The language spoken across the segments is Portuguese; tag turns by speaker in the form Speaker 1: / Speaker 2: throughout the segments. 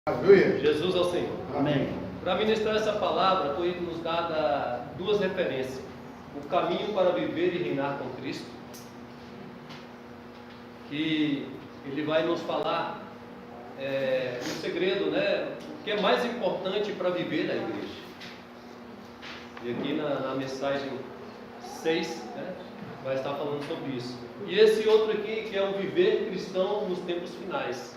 Speaker 1: Aleluia.
Speaker 2: Jesus ao Senhor.
Speaker 1: Amém.
Speaker 2: Para ministrar essa palavra, foi nos dada duas referências: o caminho para viver e reinar com Cristo, que ele vai nos falar um segredo, né? O que é mais importante para viver na igreja. E aqui na mensagem 6, né, vai estar falando sobre isso. E esse outro aqui, que é o viver cristão nos tempos finais.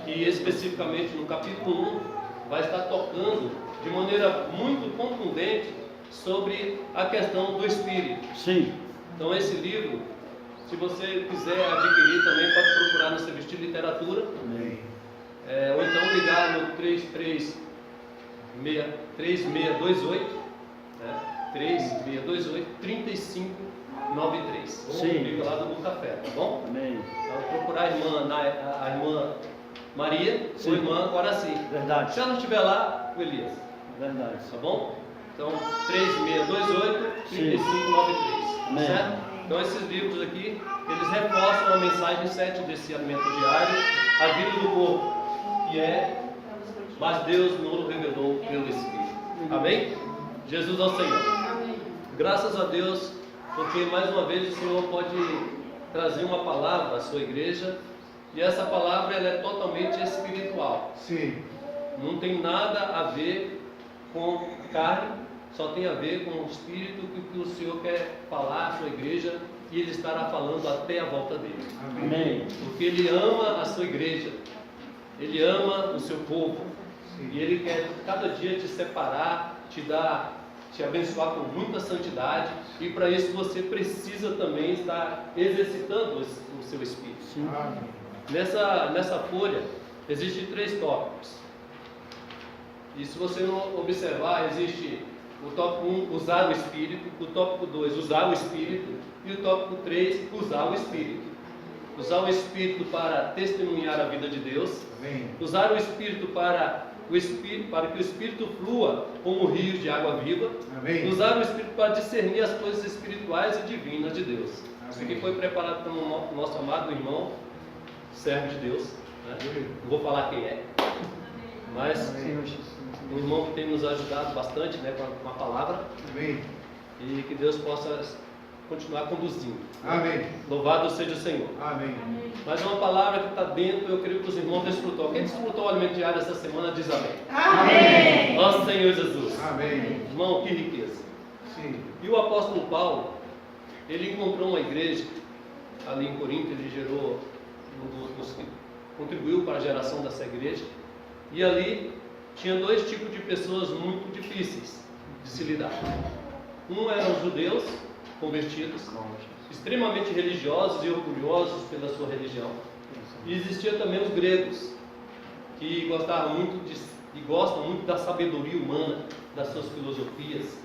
Speaker 2: E especificamente no capítulo 1, vai estar tocando de maneira muito contundente sobre a questão do Espírito.
Speaker 1: Sim.
Speaker 2: Então esse livro, se você quiser adquirir também, pode procurar no Serviço de Literatura.
Speaker 1: Amém.
Speaker 2: Ou então ligar no 3628, né? 3628-3593.
Speaker 1: Sim.
Speaker 2: Liga lá do Bom Café, tá bom?
Speaker 1: Amém.
Speaker 2: Então, procurar a irmã Maria,
Speaker 1: Sim.
Speaker 2: ou a irmã Guaraci.
Speaker 1: Verdade.
Speaker 2: Se ela estiver lá, o Elias,
Speaker 1: Verdade.
Speaker 2: tá bom? Então, 3628-3593,
Speaker 1: Amém.
Speaker 2: certo? Então, esses livros aqui, eles reforçam a mensagem 7 desse alimento diário, a vida do corpo, que é, mas Deus nos revelou pelo Espírito. Amém? Jesus ao Senhor. Graças a Deus, porque mais uma vez o Senhor pode trazer uma palavra à sua igreja, e essa palavra ela é totalmente espiritual.
Speaker 1: Sim.
Speaker 2: Não tem nada a ver com carne, só tem a ver com o Espírito que o Senhor quer falar à sua igreja, e Ele estará falando até a volta dele.
Speaker 1: Amém.
Speaker 2: Porque Ele ama a sua igreja, Ele ama o seu povo,
Speaker 1: Sim.
Speaker 2: e Ele quer cada dia te separar, te abençoar com muita santidade, e para isso você precisa também estar exercitando o seu espírito.
Speaker 1: Sim. Amém.
Speaker 2: Nessa folha existem 3 tópicos, e se você não observar, existe o tópico 1, usar o Espírito, o tópico 2, usar o Espírito, e o tópico 3, usar o Espírito. Usar o Espírito para testemunhar a vida de Deus.
Speaker 1: Amém.
Speaker 2: Usar o Espírito para que o Espírito flua como rios de água viva.
Speaker 1: Amém.
Speaker 2: Usar o Espírito para discernir as coisas espirituais e divinas de Deus. Isso aqui foi preparado pelo nosso amado irmão, servo de Deus, né? Não vou falar quem é, mas um irmão que tem nos ajudado bastante, né, com a palavra.
Speaker 1: Amém.
Speaker 2: E que Deus possa continuar conduzindo.
Speaker 1: Amém.
Speaker 2: Louvado seja o Senhor.
Speaker 1: Amém.
Speaker 2: Mas é uma palavra que está dentro, eu creio que os irmãos desfrutou. Quem desfrutou o alimento diário essa semana diz amém.
Speaker 3: Amém.
Speaker 2: Ó Senhor Jesus.
Speaker 1: Amém.
Speaker 2: Irmão, que riqueza.
Speaker 1: Sim.
Speaker 2: E o apóstolo Paulo, ele encontrou uma igreja ali em Corinto, ele gerou contribuiu para a geração dessa igreja, e ali tinha 2 tipos de pessoas muito difíceis de se lidar. Um eram os judeus convertidos, extremamente religiosos e orgulhosos pela sua religião, e existia também os gregos, que gostavam muito e gostam muito da sabedoria humana, das suas filosofias,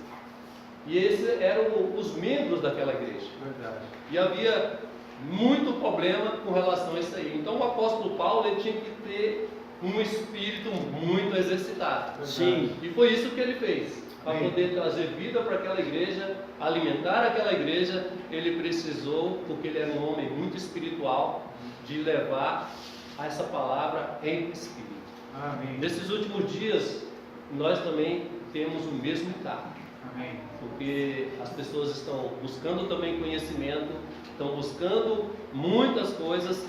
Speaker 2: e esses eram os membros daquela igreja.
Speaker 1: Verdade.
Speaker 2: E havia muito problema com relação a isso aí. Então o apóstolo Paulo ele tinha que ter um espírito muito exercitado.
Speaker 1: Sim.
Speaker 2: E foi isso que ele fez. Para
Speaker 1: Amém.
Speaker 2: poder trazer vida para aquela igreja, alimentar aquela igreja, ele precisou, porque ele era um homem muito espiritual, de levar essa palavra em espírito.
Speaker 1: Amém.
Speaker 2: Nesses últimos dias, nós também temos o mesmo encargo.
Speaker 1: Amém.
Speaker 2: Porque as pessoas estão buscando também conhecimento, estão buscando muitas coisas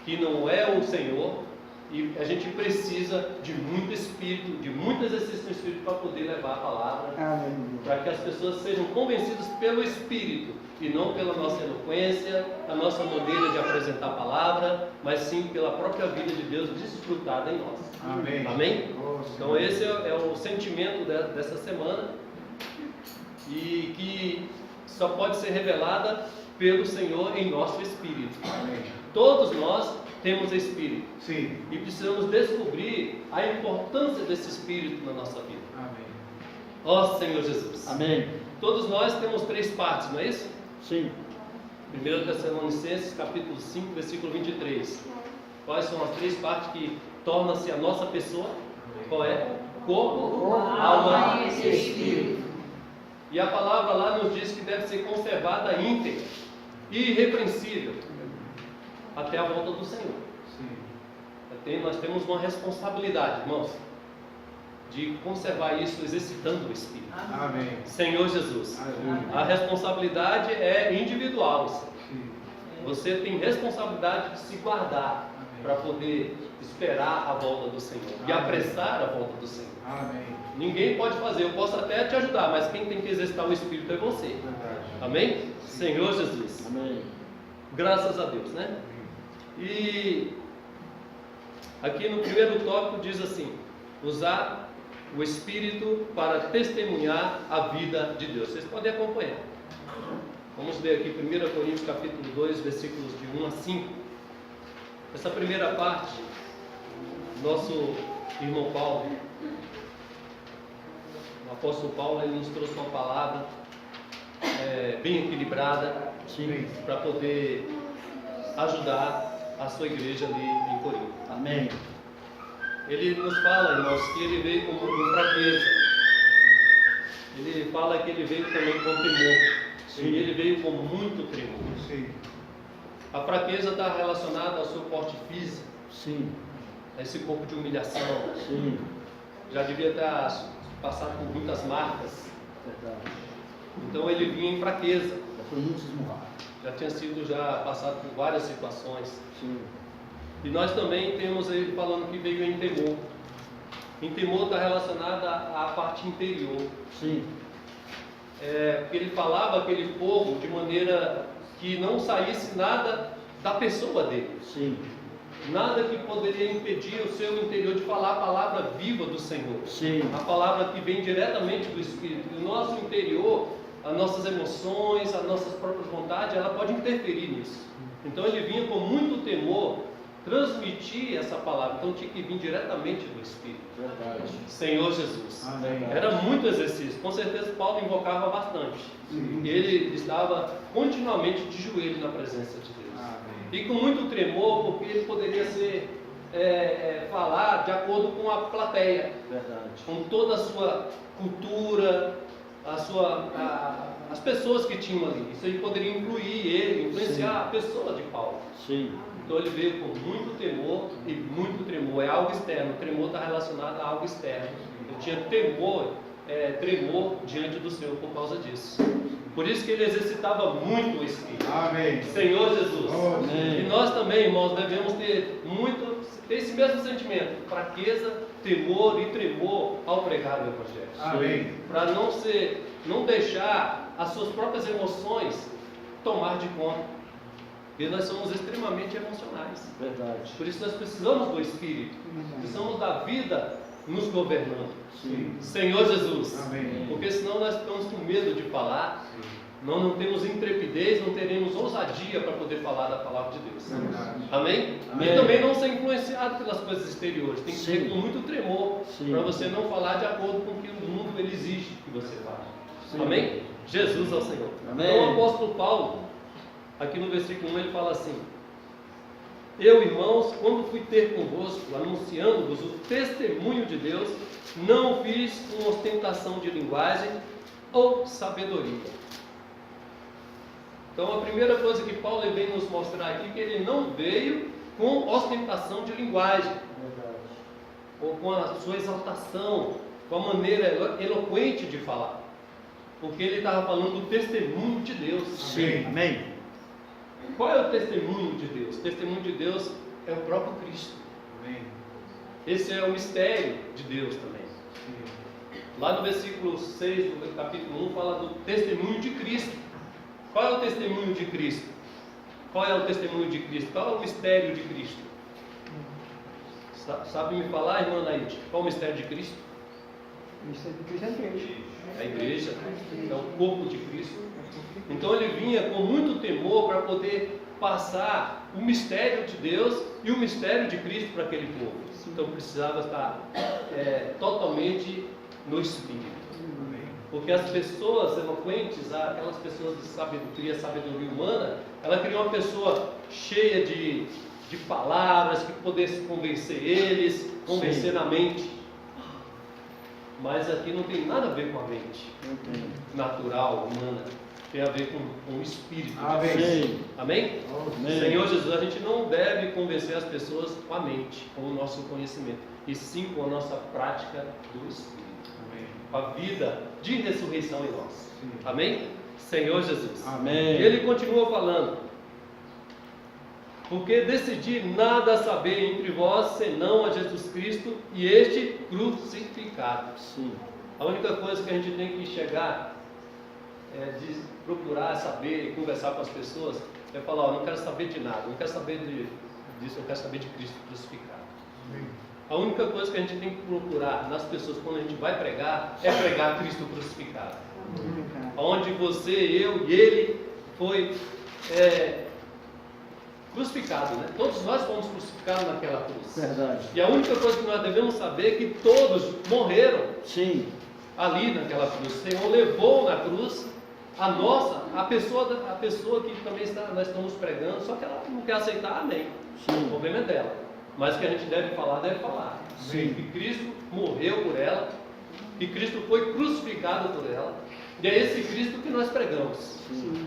Speaker 2: que não é o Senhor, e a gente precisa de muito espírito, de muito exercício no espírito para poder levar a palavra, para que as pessoas sejam convencidas pelo Espírito e não pela nossa eloquência, a nossa maneira de apresentar a palavra, mas sim pela própria vida de Deus desfrutada em nós.
Speaker 1: Amém.
Speaker 2: Amém?
Speaker 1: Oh,
Speaker 2: Então
Speaker 1: Senhor.
Speaker 2: esse é o sentimento dessa semana, e que só pode ser revelada pelo Senhor em nosso espírito.
Speaker 1: Amém.
Speaker 2: Todos nós temos espírito
Speaker 1: Sim.
Speaker 2: e precisamos descobrir a importância desse espírito na nossa vida.
Speaker 1: Amém.
Speaker 2: Ó Senhor Jesus.
Speaker 1: Amém.
Speaker 2: Todos nós temos 3 partes, não é isso?
Speaker 1: Sim.
Speaker 2: 1 Tessalonicenses capítulo 5, versículo 23. Quais são as 3 partes que tornam-se a nossa pessoa? Qual é? Corpo, alma e espírito. E a palavra lá nos diz que deve ser conservada íntegra e irrepreensível até a volta do Senhor.
Speaker 1: Sim.
Speaker 2: nós temos uma responsabilidade, irmãos, de conservar isso exercitando o Espírito.
Speaker 3: Amém.
Speaker 2: Senhor Jesus,
Speaker 3: Aleluia.
Speaker 2: a responsabilidade é individual.
Speaker 3: Sim.
Speaker 2: Você tem responsabilidade de se guardar para poder esperar a volta do Senhor e
Speaker 3: Amém.
Speaker 2: apressar a volta do Senhor.
Speaker 3: Amém.
Speaker 2: Ninguém pode fazer, eu posso até te ajudar, mas quem tem que exercitar o Espírito é você.
Speaker 3: Verdade.
Speaker 2: Amém? Senhor Jesus.
Speaker 1: Amém.
Speaker 2: Graças a Deus, né? E aqui no primeiro tópico diz assim: usar o Espírito para testemunhar a vida de Deus. Vocês podem acompanhar. Vamos ler aqui 1 Coríntios capítulo 2, versículos de 1 a 5. Essa primeira parte, nosso irmão Paulo, o apóstolo Paulo, ele nos trouxe uma palavra bem equilibrada
Speaker 1: Sim.
Speaker 2: para poder ajudar a sua igreja ali em Corinto.
Speaker 1: Amém.
Speaker 2: Ele nos fala, irmãos, que ele veio com fraqueza. Ele fala que ele veio também com temor.
Speaker 1: Sim.
Speaker 2: E ele veio com muito tremor.
Speaker 3: Sim.
Speaker 2: A fraqueza está relacionada ao seu porte físico,
Speaker 1: Sim.
Speaker 2: a esse corpo de humilhação.
Speaker 1: Sim.
Speaker 2: Já devia ter passado por muitas marcas.
Speaker 1: Verdade.
Speaker 2: Então ele vinha em fraqueza.
Speaker 1: Já foi muito esmurrado.
Speaker 2: Já tinha sido passado por várias situações.
Speaker 1: Sim.
Speaker 2: E nós também temos ele falando que veio em temor. Em temor está relacionada à parte interior.
Speaker 1: Sim.
Speaker 2: Porque ele falava aquele povo de maneira que não saísse nada da pessoa dele.
Speaker 1: Sim.
Speaker 2: Nada que poderia impedir o seu interior de falar a palavra viva do Senhor.
Speaker 1: Sim.
Speaker 2: A palavra que vem diretamente do Espírito. E o nosso interior, as nossas emoções, as nossas próprias vontades, ela pode interferir nisso. Então ele vinha com muito temor transmitir essa palavra. Então tinha que vir diretamente do Espírito.
Speaker 1: Verdade.
Speaker 2: Senhor Jesus.
Speaker 3: Amém.
Speaker 2: Era muito exercício. Com certeza Paulo invocava bastante.
Speaker 3: Sim.
Speaker 2: Ele estava continuamente de joelho na presença de Deus.
Speaker 3: Amém.
Speaker 2: E com muito tremor, porque ele poderia ser falar de acordo com a plateia,
Speaker 1: Verdade.
Speaker 2: com toda a sua cultura, as pessoas que tinham ali. Isso aí poderia incluir ele, influenciar
Speaker 1: Sim.
Speaker 2: a pessoa de Paulo.
Speaker 1: Sim.
Speaker 2: Então ele veio com muito temor e muito tremor. É algo externo. O tremor está relacionado a algo externo. Ele tinha tremor diante do Senhor por causa disso. Por isso que ele exercitava muito o Espírito.
Speaker 3: Amém.
Speaker 2: Senhor Jesus.
Speaker 3: Amém.
Speaker 2: E nós também, irmãos, devemos ter esse mesmo sentimento, fraqueza, temor e tremor ao pregar o Evangelho.
Speaker 3: Amém.
Speaker 2: Para não deixar as suas próprias emoções tomar de conta. Porque nós somos extremamente emocionais.
Speaker 1: Verdade.
Speaker 2: Por isso nós precisamos do Espírito. Precisamos da vida nos governando.
Speaker 1: Sim.
Speaker 2: Senhor Jesus.
Speaker 3: Amém.
Speaker 2: Porque senão nós ficamos com medo de falar. Não temos intrepidez, não teremos ousadia para poder falar da palavra de Deus.
Speaker 3: Verdade.
Speaker 2: Amém?
Speaker 1: Amém.
Speaker 2: E também não ser influenciado pelas coisas exteriores. Tem que
Speaker 1: Sim.
Speaker 2: ser com muito tremor
Speaker 1: Sim.
Speaker 2: para você não falar de acordo com o que o mundo ele exige que você fale.
Speaker 1: Sim.
Speaker 2: Amém? Jesus ao Senhor.
Speaker 1: Amém.
Speaker 2: Então o apóstolo Paulo, aqui no versículo 1, ele fala assim: eu, irmãos, quando fui ter convosco, anunciando-vos o testemunho de Deus, não fiz com ostentação de linguagem ou sabedoria. Então a primeira coisa que Paulo vem nos mostrar aqui é que ele não veio com ostentação de linguagem,
Speaker 1: Verdade.
Speaker 2: ou com a sua exaltação, com a maneira eloquente de falar, porque ele estava falando do testemunho de Deus.
Speaker 3: Sim.
Speaker 1: Amém.
Speaker 2: Qual é o testemunho de Deus? O testemunho de Deus é o próprio Cristo.
Speaker 3: Amém.
Speaker 2: Esse é o mistério de Deus também. Lá no versículo 6 do capítulo 1 fala do testemunho de Cristo. Qual é o testemunho de Cristo? Qual é o testemunho de Cristo? Qual é o mistério de Cristo? Sabe me falar, irmã Naide? Qual é o mistério de Cristo?
Speaker 4: O mistério de Cristo é a igreja.
Speaker 2: É a igreja, é o corpo de Cristo. Então ele vinha com muito temor para poder passar o mistério de Deus e o mistério de Cristo para aquele povo. Então precisava estar totalmente no Espírito. Porque as pessoas eloquentes, aquelas pessoas de sabedoria humana, ela queria uma pessoa cheia de palavras que pudesse convencer eles, convencer na mente. Mas aqui não tem nada a ver com a mente
Speaker 1: Não tem.
Speaker 2: natural, humana. tem a ver com o Espírito.
Speaker 1: Amém.
Speaker 2: Amém?
Speaker 1: Amém.
Speaker 2: Senhor Jesus, a gente não deve convencer as pessoas com a mente, com o nosso conhecimento, e sim com a nossa prática do Espírito.
Speaker 1: Amém.
Speaker 2: Com a vida de ressurreição em nós.
Speaker 1: Sim.
Speaker 2: Amém? Senhor Jesus.
Speaker 1: Amém.
Speaker 2: E ele continua falando: porque decidi nada saber entre vós, senão a Jesus Cristo e este crucificado.
Speaker 1: Sim.
Speaker 2: A única coisa que a gente tem que chegar é de procurar saber e conversar com as pessoas, é falar: ó, não quero saber de nada, não quero saber disso, eu quero saber de Cristo crucificado.
Speaker 1: Amém.
Speaker 2: A única coisa que a gente tem que procurar nas pessoas quando a gente vai pregar é pregar Cristo crucificado. Onde você, eu e ele foi crucificado, né? Todos nós fomos crucificados naquela cruz.
Speaker 1: Verdade.
Speaker 2: E a única coisa que nós devemos saber é que todos morreram
Speaker 1: Sim.
Speaker 2: ali naquela cruz. O Senhor levou na cruz a pessoa que também nós estamos pregando, só que ela não quer aceitar, amém.
Speaker 1: Sim.
Speaker 2: O problema é dela. Mas o que a gente deve falar.
Speaker 1: Sim.
Speaker 2: Que Cristo morreu por ela, que Cristo foi crucificado por ela, e é esse Cristo que nós pregamos.
Speaker 1: Sim.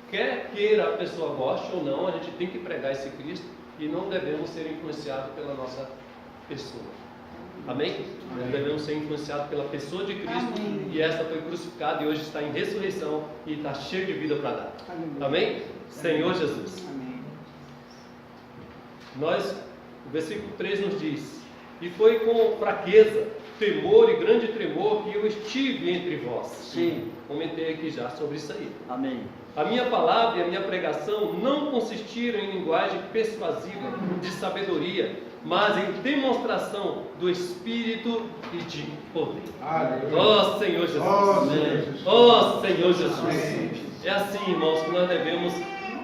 Speaker 2: Quer queira a pessoa goste ou não, a gente tem que pregar esse Cristo e não devemos ser influenciados pela nossa pessoa. Amém? Nós devemos ser influenciados pela pessoa de Cristo.
Speaker 3: Amém.
Speaker 2: E essa foi crucificada e hoje está em ressurreição e está cheio de vida para dar.
Speaker 3: Aleluia.
Speaker 2: Amém? Senhor Jesus.
Speaker 3: Amém.
Speaker 2: O versículo 3 nos diz: e foi com fraqueza, temor e grande tremor que eu estive entre vós.
Speaker 1: Sim.
Speaker 2: Comentei aqui já sobre isso aí.
Speaker 1: Amém.
Speaker 2: A minha palavra e a minha pregação não consistiram em linguagem persuasiva de sabedoria, mas em demonstração do Espírito e de poder.
Speaker 1: Aleluia.
Speaker 2: Ó Senhor Jesus!
Speaker 1: Ó Senhor Jesus.
Speaker 2: Ó Senhor Jesus!
Speaker 1: Amém.
Speaker 2: É assim, irmãos, que nós devemos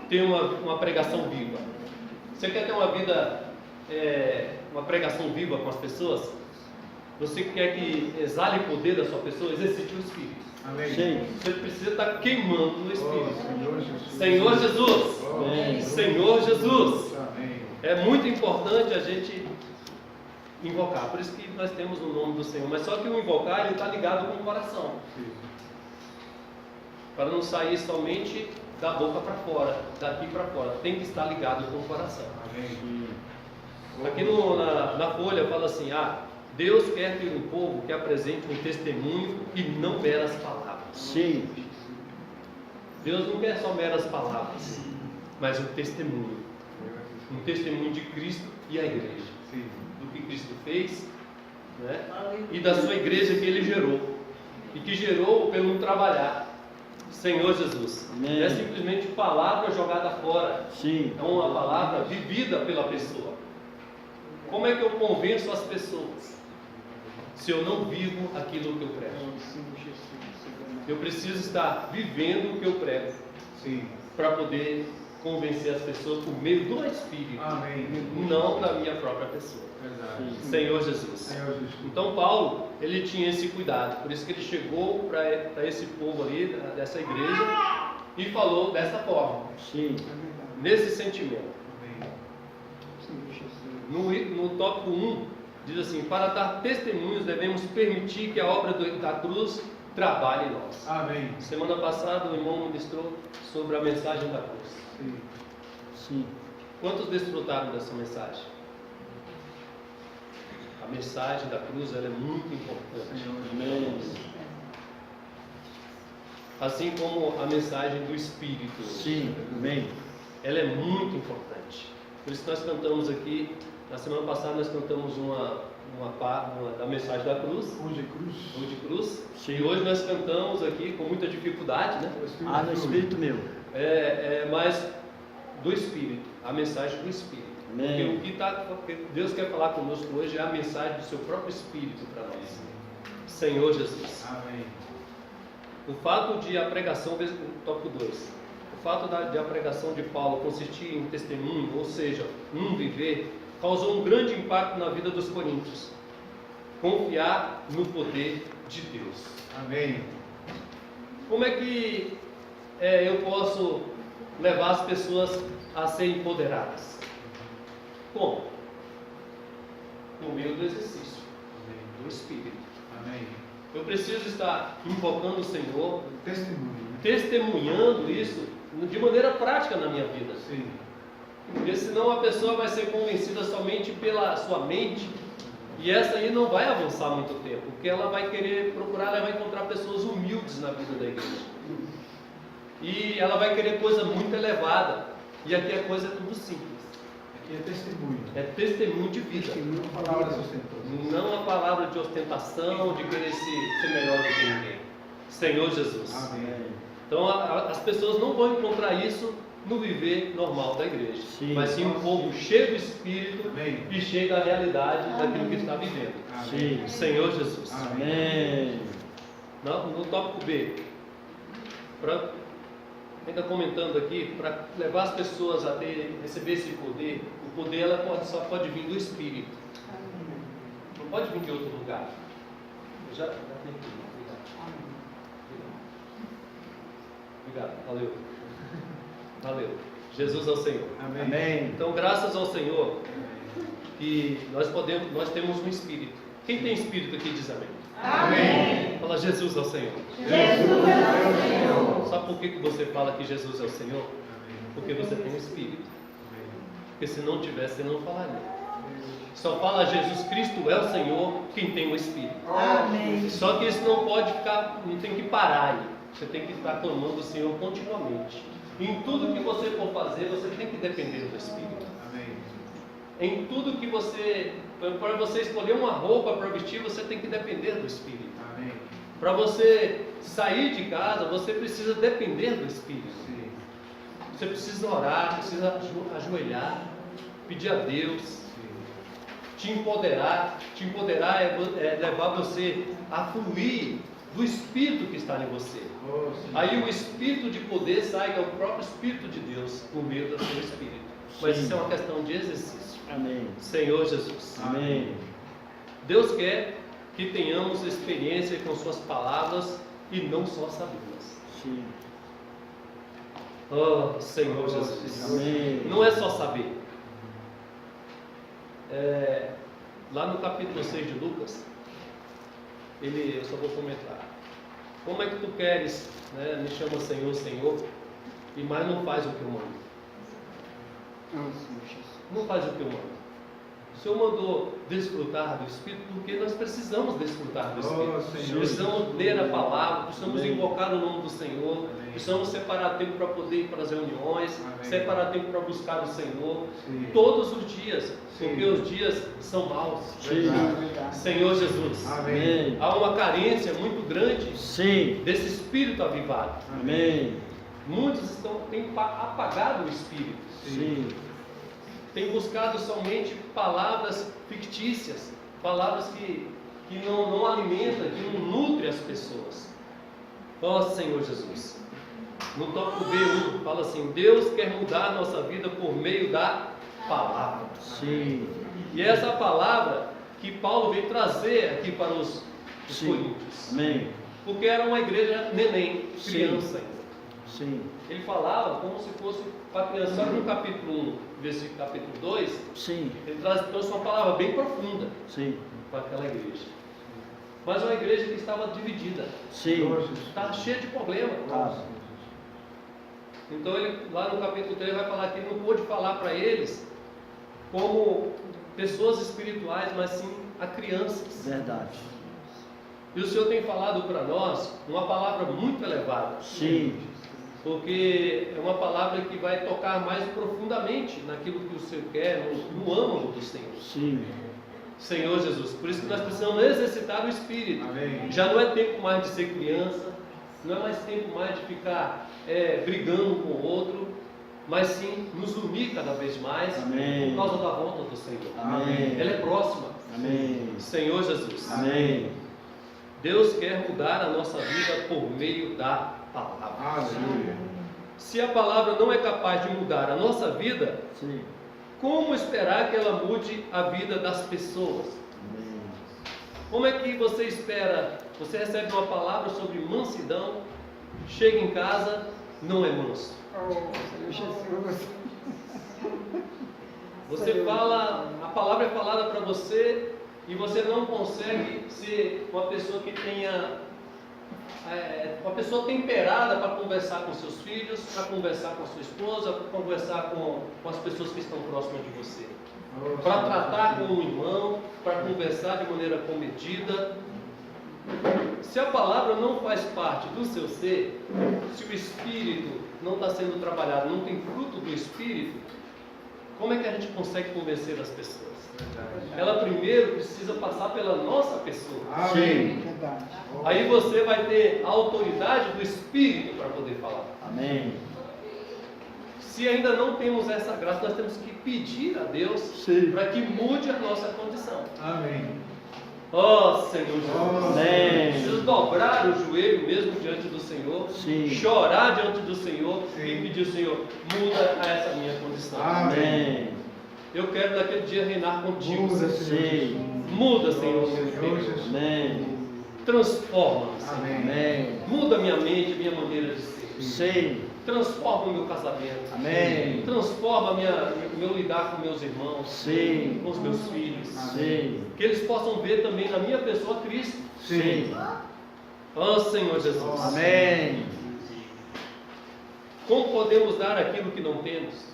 Speaker 2: ter uma pregação viva. Você quer ter uma pregação viva com as pessoas? Você quer que exale o poder da sua pessoa? Exercite o Espírito.
Speaker 1: Amém.
Speaker 2: Sim. Você precisa estar queimando no Espírito.
Speaker 1: Senhor Jesus.
Speaker 2: Senhor Jesus!
Speaker 1: Amém.
Speaker 2: Senhor Jesus!
Speaker 1: Amém.
Speaker 2: É muito importante a gente invocar. Por isso que nós temos o nome do Senhor. Mas só que o invocar, ele está ligado com o coração. Para não sair somente da boca para fora, daqui para fora. Tem que estar ligado com o coração.
Speaker 1: Amém.
Speaker 2: Aqui na folha fala assim: Deus quer ter um povo que apresente um testemunho e não meras palavras.
Speaker 1: Sim.
Speaker 2: Deus não quer só meras palavras, mas um testemunho. Um testemunho de Cristo e a igreja.
Speaker 1: Sim.
Speaker 2: Do que Cristo fez, né? E da sua igreja que Ele gerou. E que gerou pelo um trabalhar. Senhor Jesus.
Speaker 1: Amém.
Speaker 2: Não é simplesmente palavra jogada fora.
Speaker 1: Sim.
Speaker 2: É uma palavra vivida pela pessoa. Como é que eu convenço as pessoas? Se eu não vivo aquilo que eu prego. Eu preciso estar vivendo o que eu prego.
Speaker 1: Sim.
Speaker 2: Para poder convencer as pessoas por meio do Espírito.
Speaker 1: Amém.
Speaker 2: Não da minha própria pessoa.
Speaker 1: Verdade.
Speaker 2: Senhor Jesus.
Speaker 1: Senhor Jesus.
Speaker 2: Então Paulo, ele tinha esse cuidado. Por isso que ele chegou para esse povo ali, dessa igreja, e falou dessa forma.
Speaker 1: Sim.
Speaker 2: Nesse sentimento.
Speaker 1: Amém.
Speaker 2: No tópico 1, diz assim: para dar testemunhos devemos permitir que a obra da cruz trabalhe em nós.
Speaker 1: Amém.
Speaker 2: Semana passada o irmão ministrou sobre a mensagem da cruz.
Speaker 1: Sim. Sim.
Speaker 2: Quantos desfrutaram dessa mensagem? A mensagem da cruz, ela é muito importante.
Speaker 1: Amém.
Speaker 2: Assim como a mensagem do Espírito.
Speaker 1: Sim. Amém.
Speaker 2: Ela é muito importante. Por isso nós cantamos aqui, na semana passada nós cantamos uma da mensagem da cruz.
Speaker 1: Hoje cruz.
Speaker 2: Hoje cruz.
Speaker 1: Sim.
Speaker 2: E hoje nós cantamos aqui com muita dificuldade, né?
Speaker 1: No Espírito meu.
Speaker 2: Mas do Espírito, a mensagem do Espírito.
Speaker 1: Amém.
Speaker 2: Porque o que Deus quer falar conosco hoje é a mensagem do seu próprio Espírito para nós. Senhor Jesus.
Speaker 1: Amém.
Speaker 2: O fato de a pregação, tópico 2, o fato de a pregação de Paulo consistir em testemunho, ou seja, viver, causou um grande impacto na vida dos coríntios. Confiar no poder de Deus.
Speaker 1: Amém.
Speaker 2: Como é que eu posso levar as pessoas a serem empoderadas? Como? Por meio do exercício do Espírito.
Speaker 1: Amém.
Speaker 2: Eu preciso estar invocando o Senhor,
Speaker 1: Testemunho,
Speaker 2: testemunhando isso de maneira prática na minha vida.
Speaker 3: Sim.
Speaker 2: Porque senão a pessoa vai ser convencida somente pela sua mente, e essa aí não vai avançar muito tempo, porque ela vai querer procurar, ela vai encontrar pessoas humildes na vida da igreja. E ela vai querer coisa muito elevada, e aqui a coisa é tudo simples.
Speaker 3: Aqui é testemunho.
Speaker 2: É testemunho de vida.
Speaker 4: Testemunho da
Speaker 3: Palavras
Speaker 4: palavra.
Speaker 3: ostentosas.
Speaker 2: Não a palavra de ostentação, de querer ser melhor do que ninguém. Senhor Jesus.
Speaker 3: Amém.
Speaker 2: Então as pessoas não vão encontrar isso no viver normal da igreja,
Speaker 1: Sim.
Speaker 2: mas sim um povo cheio do Espírito
Speaker 3: Amém.
Speaker 2: e cheio da realidade daquilo que está vivendo.
Speaker 3: Amém.
Speaker 1: Sim.
Speaker 2: Senhor Jesus.
Speaker 1: Amém.
Speaker 2: No tópico B, ainda comentando aqui, para levar as pessoas a receber esse poder, o poder só pode vir do Espírito. Não pode vir de outro lugar. Já tentei. Obrigado. Valeu. Valeu. Jesus é o Senhor.
Speaker 3: Amém.
Speaker 1: Amém.
Speaker 2: Então, graças ao Senhor, que nós temos um Espírito. Quem tem Espírito aqui diz amém.
Speaker 3: Amém.
Speaker 2: Fala, Jesus é o Senhor.
Speaker 5: Jesus é o Senhor.
Speaker 2: Sabe por que você fala que Jesus é o Senhor?
Speaker 3: Amém.
Speaker 2: Porque você tem um Espírito.
Speaker 3: Amém.
Speaker 2: Porque se não tivesse, você não falaria. Só fala Jesus Cristo é o Senhor quem tem o Espírito.
Speaker 5: Amém.
Speaker 2: Só que isso não pode ficar, não tem que parar aí. Você tem que estar clamando o Senhor continuamente. Em tudo que você for fazer, você tem que depender do Espírito.
Speaker 3: Amém.
Speaker 2: Em tudo que para você escolher uma roupa para vestir, você tem que depender do Espírito.
Speaker 3: Amém.
Speaker 2: Para você sair de casa, você precisa depender do Espírito.
Speaker 3: Sim.
Speaker 2: Você precisa orar, precisa ajoelhar, pedir a Deus,
Speaker 3: Sim.
Speaker 2: te empoderar. Te empoderar é levar você a fluir do Espírito que está em você.
Speaker 3: Oh, sim.
Speaker 2: Aí o Espírito de poder sai, que é o próprio Espírito de Deus, por meio do seu Espírito. Mas
Speaker 1: Sim.
Speaker 2: isso é uma questão de exercício.
Speaker 1: Amém.
Speaker 2: Senhor Jesus.
Speaker 1: Amém.
Speaker 2: Deus quer que tenhamos experiência com suas palavras e não só sabê-las.
Speaker 1: Sim.
Speaker 2: Oh, Senhor Jesus.
Speaker 1: Amém.
Speaker 2: Não é só saber. Lá no capítulo 6 de Lucas, eu só vou comentar. Como é que tu queres, né, me chama Senhor, Senhor, e mais não faz o que eu mando? Não faz o que eu mando. O Senhor mandou desfrutar do Espírito, porque nós precisamos desfrutar do Espírito.
Speaker 3: Oh, Senhor.
Speaker 2: Precisamos ler a palavra, precisamos
Speaker 1: Amém.
Speaker 2: invocar o nome do Senhor,
Speaker 3: Amém.
Speaker 2: precisamos separar tempo para poder ir para as reuniões,
Speaker 3: Amém.
Speaker 2: separar tempo para buscar o Senhor,
Speaker 3: Sim.
Speaker 2: todos os dias,
Speaker 3: Sim.
Speaker 2: porque os dias são maus.
Speaker 1: Sim.
Speaker 2: Senhor Jesus,
Speaker 3: Amém.
Speaker 2: há uma carência muito grande
Speaker 1: Sim.
Speaker 2: desse Espírito avivado.
Speaker 1: Amém.
Speaker 2: Muitos têm apagado o Espírito.
Speaker 1: Sim.
Speaker 2: Tem buscado somente palavras fictícias, palavras que não alimentam, que não nutrem as pessoas. Ó Senhor Jesus, no tópico B1 fala assim: Deus quer mudar a nossa vida por meio da palavra.
Speaker 1: Sim.
Speaker 2: E é essa palavra que Paulo veio trazer aqui para os
Speaker 1: Sim.
Speaker 2: coríntios,
Speaker 1: Amém.
Speaker 2: porque era uma igreja neném,
Speaker 1: Sim.
Speaker 2: criança ainda.
Speaker 1: Sim.
Speaker 2: Ele falava como se fosse para criança. Só que no capítulo 1, versículo capítulo 2,
Speaker 1: Sim.
Speaker 2: ele trouxe uma palavra bem profunda
Speaker 1: Sim.
Speaker 2: para aquela igreja. Mas uma igreja que estava dividida,
Speaker 1: Sim.
Speaker 2: estava cheia de problemas.
Speaker 1: Tá.
Speaker 2: Então ele, lá no capítulo 3, vai falar que ele não pôde falar para eles como pessoas espirituais, mas sim a crianças.
Speaker 1: Verdade.
Speaker 2: E o Senhor tem falado para nós uma palavra muito elevada.
Speaker 1: Sim.
Speaker 2: Porque é uma palavra que vai tocar mais profundamente naquilo que o Senhor quer, no âmago do Senhor.
Speaker 1: Sim.
Speaker 2: Senhor Jesus. Por isso que nós precisamos exercitar o Espírito.
Speaker 3: Amém.
Speaker 2: Já não é tempo mais de ser criança, não é mais tempo mais de ficar brigando um com o outro, mas sim nos unir cada vez mais.
Speaker 1: Amém.
Speaker 2: Por causa da volta do Senhor.
Speaker 1: Amém.
Speaker 2: Ela é próxima.
Speaker 1: Amém.
Speaker 2: Senhor Jesus.
Speaker 1: Amém.
Speaker 2: Deus quer mudar a nossa vida por meio da palavra.
Speaker 3: Aleluia.
Speaker 2: Se a palavra não é capaz de mudar a nossa vida,
Speaker 1: Sim.
Speaker 2: como esperar que ela mude a vida das pessoas?
Speaker 1: Amém.
Speaker 2: Como é que você espera? Você recebe uma palavra sobre mansidão, chega em casa, não é manso.
Speaker 4: Senhor Jesus.
Speaker 2: Você fala, a palavra é falada para você e você não consegue ser uma pessoa que tenha uma pessoa temperada para conversar com seus filhos, para conversar com a sua esposa, para conversar com as pessoas que estão próximas de você. Para tratar com o irmão, para conversar de maneira comedida. Se a palavra não faz parte do seu ser, se o Espírito não está sendo trabalhado, não tem fruto do Espírito, como é que a gente consegue convencer as pessoas? Ela primeiro precisa passar pela nossa pessoa.
Speaker 1: Sim.
Speaker 4: Verdade.
Speaker 2: Aí você vai ter a autoridade do Espírito para poder falar.
Speaker 1: Amém.
Speaker 2: Se ainda não temos essa graça, nós temos que pedir a Deus
Speaker 1: Sim.
Speaker 2: para que mude a nossa condição.
Speaker 3: Amém.
Speaker 2: Ó Senhor Jesus,
Speaker 1: Amém.
Speaker 2: preciso dobrar o joelho mesmo diante do Senhor,
Speaker 1: Sim.
Speaker 2: chorar diante do Senhor e
Speaker 3: Sim.
Speaker 2: pedir ao Senhor, muda essa minha condição.
Speaker 1: Amém.
Speaker 2: Eu quero naquele dia reinar contigo.
Speaker 3: Muda,
Speaker 2: Senhor.
Speaker 3: Senhor.
Speaker 1: Sim.
Speaker 2: Muda, Senhor, meu
Speaker 3: Senhor
Speaker 2: Espírito.
Speaker 3: Jesus.
Speaker 1: Amém.
Speaker 2: Transforma-me, Senhor.
Speaker 3: Amém.
Speaker 1: Amém.
Speaker 2: Muda minha mente, minha maneira de ser.
Speaker 1: Sim.
Speaker 2: Transforma o meu casamento.
Speaker 1: Amém.
Speaker 2: Transforma o meu lidar com meus irmãos,
Speaker 1: Sim.
Speaker 2: com os meus filhos.
Speaker 1: Sim.
Speaker 2: Que eles possam ver também na minha pessoa Cristo.
Speaker 1: Sim.
Speaker 2: Ó Senhor Jesus.
Speaker 1: Amém.
Speaker 2: Como podemos dar aquilo que não temos?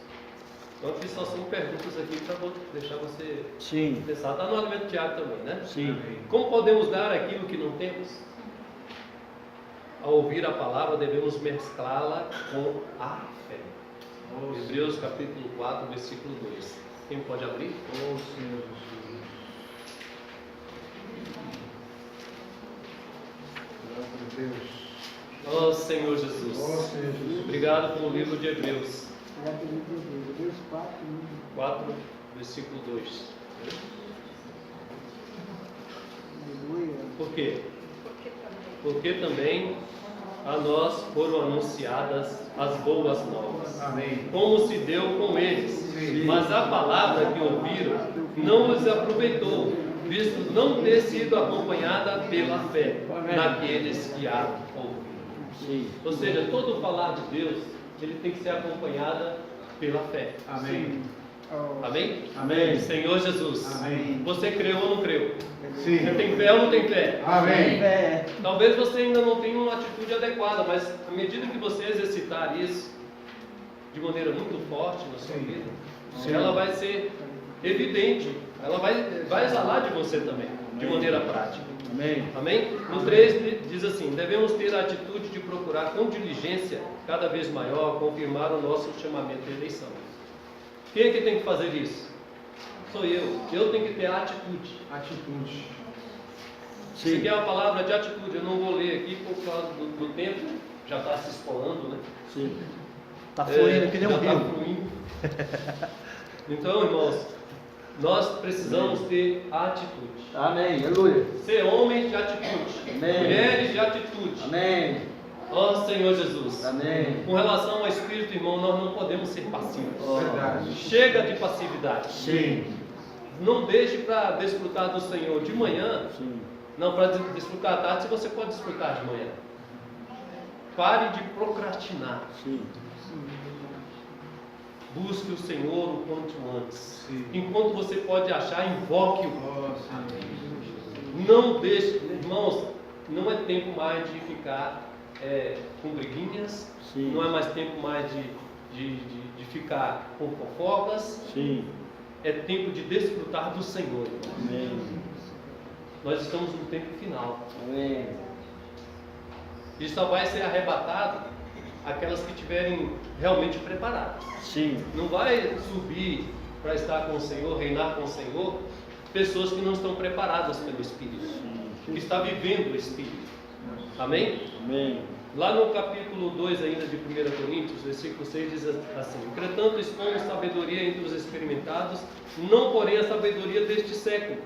Speaker 2: Então aqui só são perguntas aqui para deixar você
Speaker 1: Sim.
Speaker 2: pensar. Está no alimento diário também, né?
Speaker 1: Sim.
Speaker 2: Como podemos dar aquilo que não temos? Ao ouvir a palavra, devemos mesclá-la com a fé. Hebreus capítulo 4, versículo 2. Quem pode abrir?
Speaker 3: Oh, Senhor Jesus. Glória a Deus.
Speaker 2: Ó Senhor Jesus.
Speaker 3: Oh, Senhor Jesus.
Speaker 2: Obrigado pelo livro de Hebreus
Speaker 4: Deus 4,
Speaker 2: 4, versículo 2.
Speaker 4: aleluia.
Speaker 2: Por quê? Porque também a nós foram anunciadas as boas novas,
Speaker 3: Amém.
Speaker 2: como se deu com eles.
Speaker 3: Sim.
Speaker 2: Mas a palavra que ouviram não lhes aproveitou, visto não ter sido acompanhada pela fé naqueles que a ouviram.
Speaker 1: Sim.
Speaker 2: Ou seja, todo falar de Deus, ele tem que ser acompanhada pela fé.
Speaker 3: Amém.
Speaker 4: Oh,
Speaker 2: Amém?
Speaker 1: Amém.
Speaker 2: Senhor Jesus,
Speaker 3: Amém.
Speaker 2: você creu ou não creu?
Speaker 3: Sim.
Speaker 2: Você tem fé ou não tem fé?
Speaker 3: Amém.
Speaker 1: Fé.
Speaker 2: Talvez você ainda não tenha uma atitude adequada, mas à medida que você exercitar isso de maneira muito forte na sua
Speaker 3: Sim.
Speaker 2: vida,
Speaker 1: Sim.
Speaker 2: ela vai ser evidente, ela vai exalar de você também, de maneira prática.
Speaker 1: Amém.
Speaker 2: Amém? No 3 diz assim: devemos ter a atitude de procurar com diligência, cada vez maior, confirmar o nosso chamamento e eleição. Quem é que tem que fazer isso? Sou eu. Eu tenho que ter a atitude.
Speaker 3: Atitude.
Speaker 2: Se
Speaker 1: Sim.
Speaker 2: quer uma palavra de atitude, eu não vou ler aqui por causa do tempo, já está se esfolando, né?
Speaker 1: Sim. Tá fluindo que nem um
Speaker 2: já está
Speaker 1: rio.
Speaker 2: fluindo. Então, irmãos, nós precisamos ter a atitude.
Speaker 1: Amém. Aleluia.
Speaker 2: Ser homens de atitude,
Speaker 1: Amém.
Speaker 2: mulheres de atitude.
Speaker 1: Amém.
Speaker 2: Ó Senhor Jesus.
Speaker 1: Amém.
Speaker 2: Com relação ao Espírito, irmão, nós não podemos ser passivos.
Speaker 3: Verdade.
Speaker 2: Chega de passividade.
Speaker 1: Sim.
Speaker 2: Não deixe para desfrutar do Senhor de manhã.
Speaker 1: Sim.
Speaker 2: Não, para desfrutar à tarde, se você pode desfrutar de manhã. Pare de procrastinar.
Speaker 1: Sim.
Speaker 2: Busque o Senhor o quanto antes.
Speaker 3: Sim.
Speaker 2: Enquanto você pode achar, invoque-o.
Speaker 3: Oh, Senhor.
Speaker 2: Não deixe, irmãos, não é tempo mais de ficar com briguinhas.
Speaker 1: Sim.
Speaker 2: Não é mais tempo mais de ficar com fofocas.
Speaker 1: Sim.
Speaker 2: É tempo de desfrutar do Senhor, irmãos.
Speaker 1: Amém.
Speaker 2: Nós estamos no tempo final.
Speaker 1: Amém.
Speaker 2: E só vai ser arrebatado aquelas que estiverem realmente preparadas.
Speaker 1: Sim.
Speaker 2: Não vai subir para estar com o Senhor, reinar com o Senhor, pessoas que não estão preparadas pelo Espírito, que está vivendo o Espírito. Amém?
Speaker 1: Amém.
Speaker 2: Lá no capítulo 2 ainda de 1 Coríntios, versículo 6 diz assim: entretanto expomos sabedoria entre os experimentados, não porém a sabedoria deste século,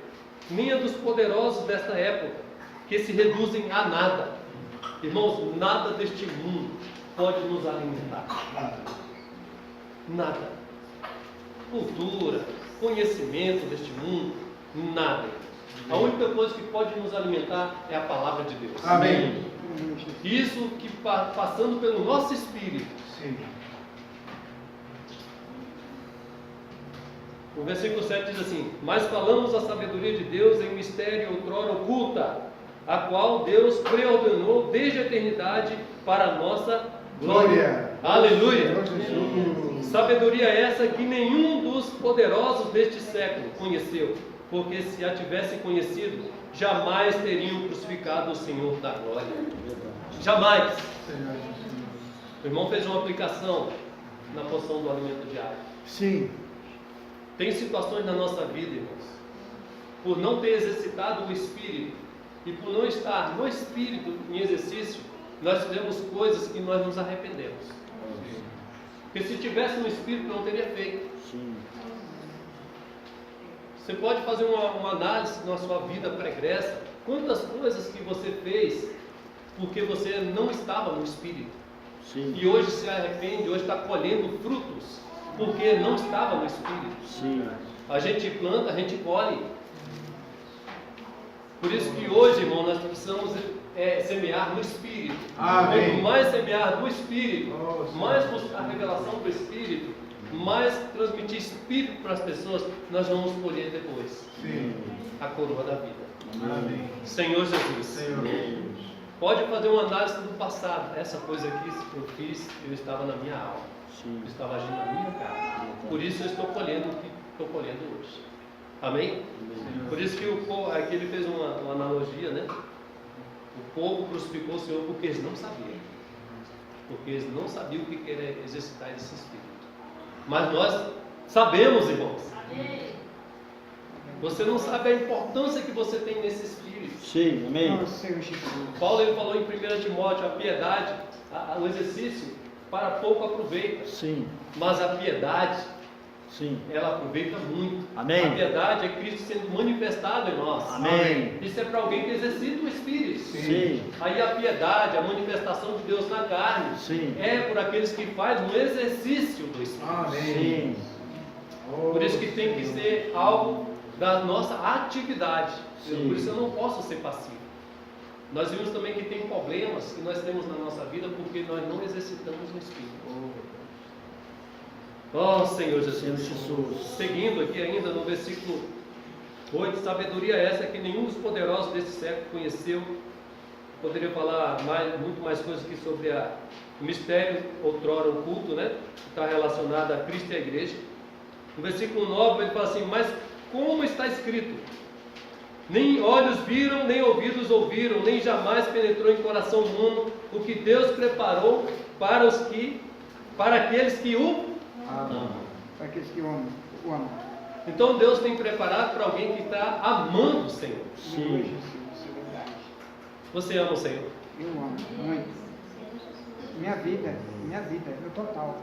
Speaker 2: nem a dos poderosos desta época, que se reduzem a nada. Irmãos, nada deste mundo pode nos alimentar. Nada. Cultura, conhecimento deste mundo, nada. A única coisa que pode nos alimentar é a palavra de Deus.
Speaker 3: Amém.
Speaker 2: Isso que passando pelo nosso espírito.
Speaker 3: Sim.
Speaker 2: O versículo 7 diz assim: mas falamos a sabedoria de Deus em mistério outrora oculta, a qual Deus preordenou desde a eternidade para a nossa glória. Aleluia! Sabedoria essa que nenhum dos poderosos deste século conheceu, porque se a tivessem conhecido, jamais teriam crucificado o Senhor da glória. Jamais! O irmão fez uma aplicação na porção do alimento diário.
Speaker 4: Sim.
Speaker 2: Tem situações na nossa vida, irmãos, por não ter exercitado o Espírito e por não estar no Espírito em exercício, nós fizemos coisas que nós nos arrependemos. Porque se tivesse no Espírito, não teria feito.
Speaker 1: Sim.
Speaker 2: Você pode fazer uma análise na sua vida pregressa, quantas coisas que você fez porque você não estava no Espírito.
Speaker 1: Sim.
Speaker 2: E hoje se arrepende, hoje está colhendo frutos, porque não estava no Espírito.
Speaker 1: Sim.
Speaker 2: A gente planta, a gente colhe. Por isso que hoje, irmão, nós precisamos semear no Espírito.
Speaker 3: Amém.
Speaker 2: Quanto mais semear no Espírito,
Speaker 3: Nossa.
Speaker 2: mais buscar a revelação do Espírito, mais transmitir Espírito para as pessoas, nós vamos colher depois
Speaker 3: Sim.
Speaker 2: a coroa da vida.
Speaker 3: Amém.
Speaker 2: Senhor Jesus,
Speaker 3: Senhor Jesus.
Speaker 2: pode fazer uma análise do passado. Essa coisa aqui que eu fiz, eu estava na minha alma.
Speaker 1: Sim.
Speaker 2: Eu estava agindo na minha cara. Por isso eu estou colhendo o que estou colhendo hoje. Amém? Por isso que aqui ele fez uma analogia, né? O povo crucificou o Senhor porque eles não sabiam. Porque eles não sabiam o que era exercitar esse Espírito. Mas nós sabemos, irmãos. Você não sabe a importância que você tem nesse Espírito.
Speaker 1: Sim, amém.
Speaker 4: Nossa, Senhor Jesus.
Speaker 2: Paulo ele falou em 1 Timóteo, a piedade, o exercício, para pouco aproveita.
Speaker 1: Sim.
Speaker 2: Mas a piedade,
Speaker 1: Sim.
Speaker 2: ela aproveita muito.
Speaker 1: Amém.
Speaker 2: A piedade é Cristo sendo manifestado em nós.
Speaker 1: Amém.
Speaker 2: Isso é para alguém que exercita o Espírito.
Speaker 1: Sim.
Speaker 2: Aí a piedade, a manifestação de Deus na carne,
Speaker 1: Sim.
Speaker 2: é por aqueles que fazem um exercício do Espírito.
Speaker 3: Amém.
Speaker 1: Sim.
Speaker 2: Por isso que tem que ser algo da nossa atividade.
Speaker 1: Sim.
Speaker 2: Por isso eu não posso ser passivo. Nós vimos também que tem problemas que nós temos na nossa vida porque nós não exercitamos o Espírito. Oh Senhor Jesus.
Speaker 1: Senhor Jesus.
Speaker 2: Seguindo aqui ainda no versículo 8, sabedoria essa que nenhum dos poderosos desse século conheceu. Poderia falar muito mais coisas aqui sobre o mistério outrora oculto, né? Que está relacionado a Cristo e a igreja. No versículo 9 ele fala assim: mas como está escrito, nem olhos viram, nem ouvidos ouviram, nem jamais penetrou em coração humano o que Deus preparou para aqueles que o
Speaker 4: Amém. Para aqueles que o amam.
Speaker 2: Então Deus tem preparado para alguém que está amando o Senhor.
Speaker 4: Sim. Jesus, isso é verdade.
Speaker 2: Você ama o Senhor?
Speaker 4: Eu amo muito. Minha vida, meu total.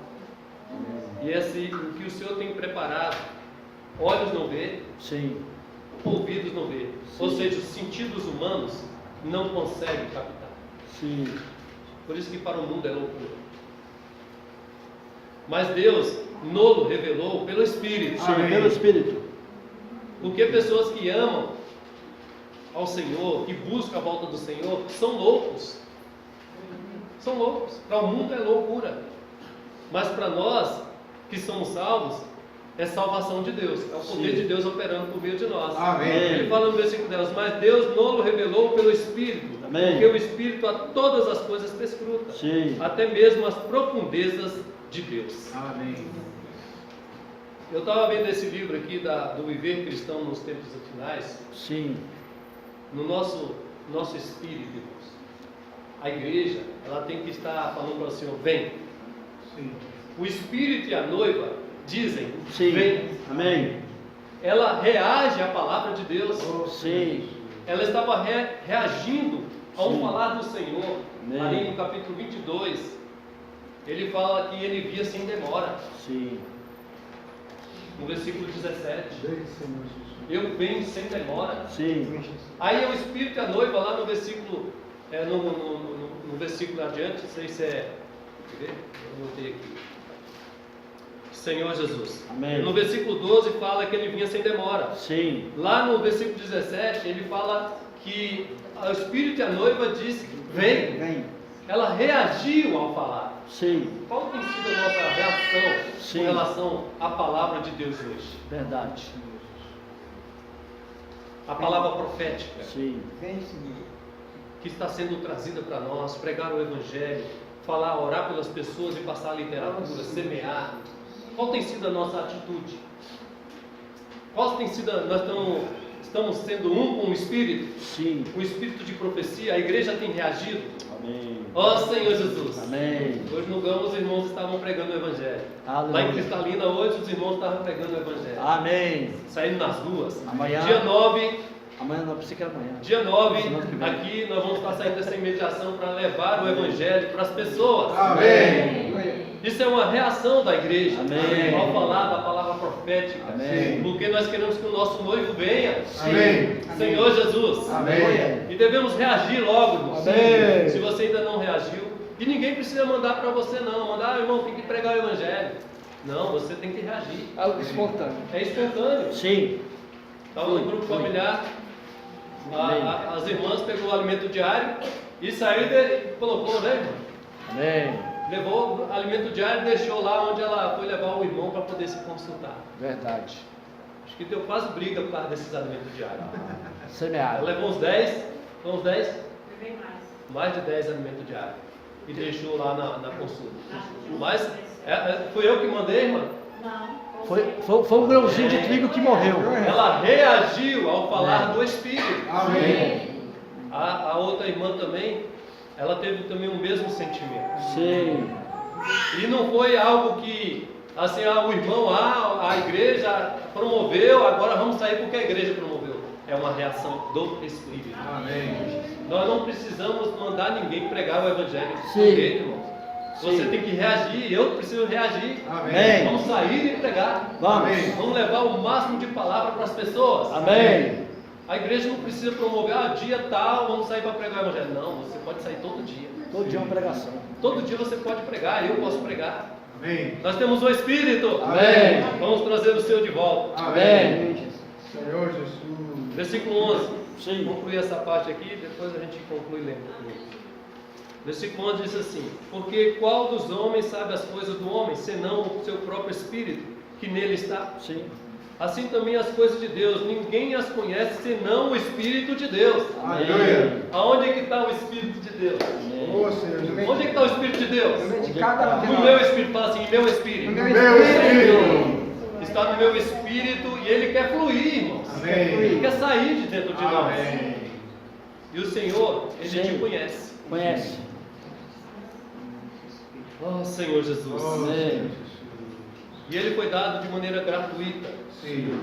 Speaker 2: E o que o Senhor tem preparado, olhos não vê,
Speaker 1: Sim.
Speaker 2: ouvidos não vê. Ou seja, os sentidos humanos não conseguem captar.
Speaker 1: Sim.
Speaker 2: Por isso que para o mundo é loucura. Mas Deus nos revelou pelo Espírito.
Speaker 1: Sim, pelo Espírito.
Speaker 2: Porque pessoas que amam ao Senhor, que buscam a volta do Senhor, são loucos. São loucos. Para o mundo é loucura. Mas para nós que somos salvos, é salvação de Deus. É o poder
Speaker 1: Sim.
Speaker 2: de Deus operando por meio de nós.
Speaker 3: Amém.
Speaker 2: Ele fala no versículo 10, mas Deus nos revelou pelo Espírito.
Speaker 1: Amém.
Speaker 2: Porque o Espírito a todas as coisas perscruta.
Speaker 1: Sim.
Speaker 2: Até mesmo as profundezas de Deus.
Speaker 3: Amém.
Speaker 2: Eu estava vendo esse livro aqui do Viver Cristão nos Tempos Finais.
Speaker 1: Sim.
Speaker 2: No nosso espírito, irmãos. A igreja, ela tem que estar falando para o Senhor: vem.
Speaker 3: Sim.
Speaker 2: O Espírito e a noiva dizem:
Speaker 1: Sim.
Speaker 2: vem.
Speaker 1: Amém.
Speaker 2: Ela reage à palavra de Deus.
Speaker 1: Sim.
Speaker 2: Ela estava reagindo ao
Speaker 1: Sim.
Speaker 2: falar do Senhor.
Speaker 1: Amém.
Speaker 2: Ali no capítulo 22, ele fala que ele via sem demora.
Speaker 1: Sim.
Speaker 2: No versículo 17,
Speaker 3: Bem, Senhor Jesus.
Speaker 2: eu venho sem demora.
Speaker 1: Sim.
Speaker 2: Aí é o Espírito e a noiva lá no versículo, no versículo adiante, não sei se é, quer ver? Eu anotei aqui. Senhor Jesus.
Speaker 1: Amém.
Speaker 2: No versículo 12 fala que ele vinha sem demora.
Speaker 1: Sim.
Speaker 2: Lá no versículo 17 ele fala que o Espírito e a noiva disse: vem.
Speaker 4: Vem.
Speaker 2: Ela reagiu ao falar.
Speaker 1: Sim.
Speaker 2: Qual tem sido a nossa reação
Speaker 1: Sim.
Speaker 2: com relação à palavra de Deus hoje?
Speaker 1: Verdade.
Speaker 2: A palavra profética.
Speaker 1: Sim.
Speaker 4: Vem, Senhor.
Speaker 2: que está sendo trazida para nós, pregar o Evangelho, falar, orar pelas pessoas e passar a literatura, semear. Qual tem sido a nossa atitude? Qual tem sido, estamos sendo um com o Espírito?
Speaker 1: Sim.
Speaker 2: O Espírito de profecia, a igreja tem reagido?
Speaker 1: Amém.
Speaker 2: Ó Senhor Jesus!
Speaker 1: Amém.
Speaker 2: Hoje no Gama os irmãos estavam pregando o Evangelho.
Speaker 1: Aleluia.
Speaker 2: Lá em Cristalina hoje os irmãos estavam pregando o Evangelho.
Speaker 1: Amém.
Speaker 2: Saindo nas ruas.
Speaker 1: Amanhã.
Speaker 2: Dia 9,
Speaker 1: Amanhã não, pensei que era amanhã.
Speaker 2: dia 9,
Speaker 1: Semana que vem.
Speaker 2: aqui nós vamos estar saindo dessa imediação para levar o Evangelho para as pessoas.
Speaker 3: Amém.
Speaker 2: Isso é uma reação da igreja
Speaker 1: Amém.
Speaker 2: ao falar da palavra profética.
Speaker 1: Amém.
Speaker 2: Porque nós queremos que o nosso noivo venha.
Speaker 3: Amém.
Speaker 2: Senhor Jesus.
Speaker 3: Amém.
Speaker 2: E devemos reagir logo, irmãos.
Speaker 1: Amém.
Speaker 2: Se você ainda não reagiu, e ninguém precisa mandar para você não, mandar, irmão, tem que pregar o Evangelho. Não, você tem que reagir.
Speaker 4: Algo espontâneo.
Speaker 2: É espontâneo.
Speaker 1: Sim.
Speaker 2: Estava no grupo familiar, as irmãs pegou o alimento diário e saiu e colocou, né, irmão?
Speaker 1: Amém.
Speaker 2: Levou o alimento diário e deixou lá onde ela foi levar o irmão para poder se consultar.
Speaker 1: Verdade.
Speaker 2: Acho que deu quase briga por causa desses alimentos diários.
Speaker 1: Semear.
Speaker 2: Ela levou uns 10, uns 10?
Speaker 5: Levei mais.
Speaker 2: Mais de 10 alimentos diários. E deixou lá na consulta. Mas fui eu que mandei, irmã?
Speaker 5: Não.
Speaker 1: Foi um grãozinho de trigo que morreu.
Speaker 2: Ela reagiu ao falar do Espírito.
Speaker 3: Amém.
Speaker 2: A outra irmã também, ela teve também o mesmo sentimento.
Speaker 1: Sim.
Speaker 2: E não foi algo que, assim, o irmão, a igreja promoveu, agora vamos sair porque a igreja promoveu. É uma reação do Espírito.
Speaker 3: Amém.
Speaker 2: Nós não precisamos mandar ninguém pregar o Evangelho.
Speaker 1: Sim.
Speaker 2: Ninguém, irmão. Você
Speaker 1: Sim.
Speaker 2: tem que reagir, eu preciso reagir.
Speaker 3: Amém.
Speaker 2: Vamos sair e pregar.
Speaker 1: Vamos.
Speaker 3: Amém.
Speaker 2: Vamos levar o máximo de palavra para as pessoas.
Speaker 1: Amém.
Speaker 2: A igreja não precisa promover, dia tal, vamos sair para pregar o Evangelho. Não, você pode sair todo dia.
Speaker 1: Todo dia uma pregação.
Speaker 2: Todo dia você pode pregar, eu posso pregar.
Speaker 3: Amém.
Speaker 2: Nós temos o Espírito.
Speaker 3: Amém.
Speaker 2: Vamos trazer o seu de volta.
Speaker 3: Amém. Senhor Jesus.
Speaker 2: Versículo 11.
Speaker 1: Sim.
Speaker 2: Vou concluir essa parte aqui, depois a gente conclui lendo. Versículo 11 diz assim: porque qual dos homens sabe as coisas do homem, senão o seu próprio Espírito, que nele está?
Speaker 1: Sim.
Speaker 2: Assim também as coisas de Deus, ninguém as conhece, senão o Espírito de Deus.
Speaker 3: Aleluia.
Speaker 2: Aonde é que está o Espírito de Deus?
Speaker 3: Ô Senhor Jesus.
Speaker 2: Onde é que está o Espírito de Deus?
Speaker 4: No meio de cada um de
Speaker 2: No
Speaker 4: nós.
Speaker 2: meu Espírito, fala assim, meu Espírito.
Speaker 4: No
Speaker 3: Meu Espírito.
Speaker 2: Está no meu Espírito e ele quer fluir, irmãos.
Speaker 3: Amém.
Speaker 2: Ele quer sair de dentro de nós.
Speaker 3: Amém.
Speaker 2: E o Senhor, Ele
Speaker 1: Sim.
Speaker 2: te conhece.
Speaker 1: Conhece.
Speaker 2: Oh, Senhor Jesus.
Speaker 3: Ô,
Speaker 1: Amém.
Speaker 3: Senhor Jesus.
Speaker 2: E Ele foi dado de maneira gratuita.
Speaker 3: Sim.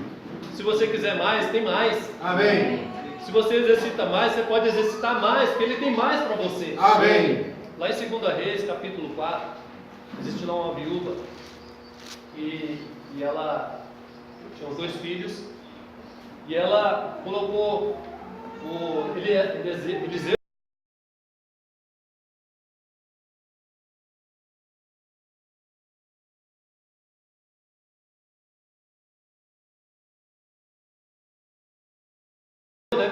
Speaker 2: Se você quiser mais, tem mais.
Speaker 3: Amém.
Speaker 2: Se você exercita mais, você pode exercitar mais, porque Ele tem mais para você.
Speaker 3: Amém.
Speaker 2: Lá em 2 Reis, capítulo 4, existe lá uma viúva e ela tinha os 2 filhos e ela colocou o Eliseu.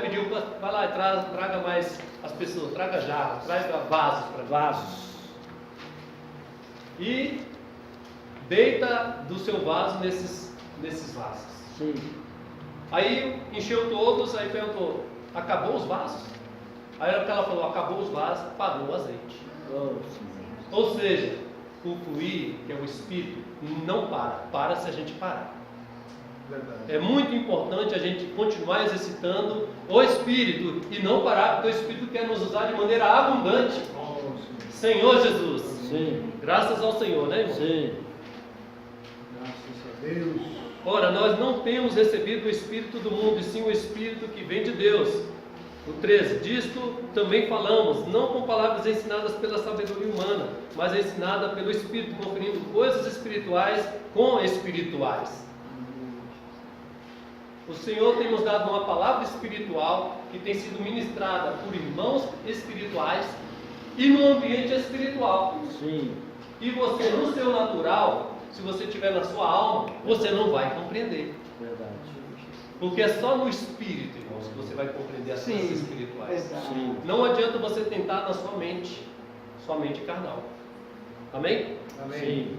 Speaker 2: Pediu, vai lá, traga mais as pessoas, traga jarros, traga vasos para
Speaker 1: Vasos.
Speaker 2: e deita do seu vaso nesses vasos.
Speaker 1: Sim.
Speaker 2: Aí encheu todos, aí perguntou, acabou os vasos? Aí ela falou, acabou os vasos, parou o azeite.
Speaker 1: Oh, sim.
Speaker 2: Ou seja, o fluir, que é o Espírito, não para se a gente parar.
Speaker 3: Verdade.
Speaker 2: É muito importante a gente continuar exercitando o Espírito e não parar, porque o Espírito quer nos usar de maneira abundante.
Speaker 3: Ô, Senhor.
Speaker 2: Senhor Jesus,
Speaker 1: Sim.
Speaker 2: graças ao Senhor, né, irmão?
Speaker 1: Sim.
Speaker 3: Graças a Deus.
Speaker 2: Ora, nós não temos recebido o Espírito do mundo, e sim o Espírito que vem de Deus. O 13, disto também falamos, não com palavras ensinadas pela sabedoria humana, mas ensinada pelo Espírito, conferindo coisas espirituais com espirituais. O Senhor tem nos dado uma palavra espiritual que tem sido ministrada por irmãos espirituais e no ambiente espiritual.
Speaker 1: Sim.
Speaker 2: E você, no seu natural, se você tiver na sua alma, você não vai compreender.
Speaker 1: Verdade.
Speaker 2: Porque é só no espírito, irmãos, que você vai compreender as coisas
Speaker 4: Sim,
Speaker 2: espirituais.
Speaker 4: exato.
Speaker 1: Sim.
Speaker 2: Não adianta você tentar na sua mente carnal. Amém?
Speaker 3: Amém.
Speaker 1: Sim.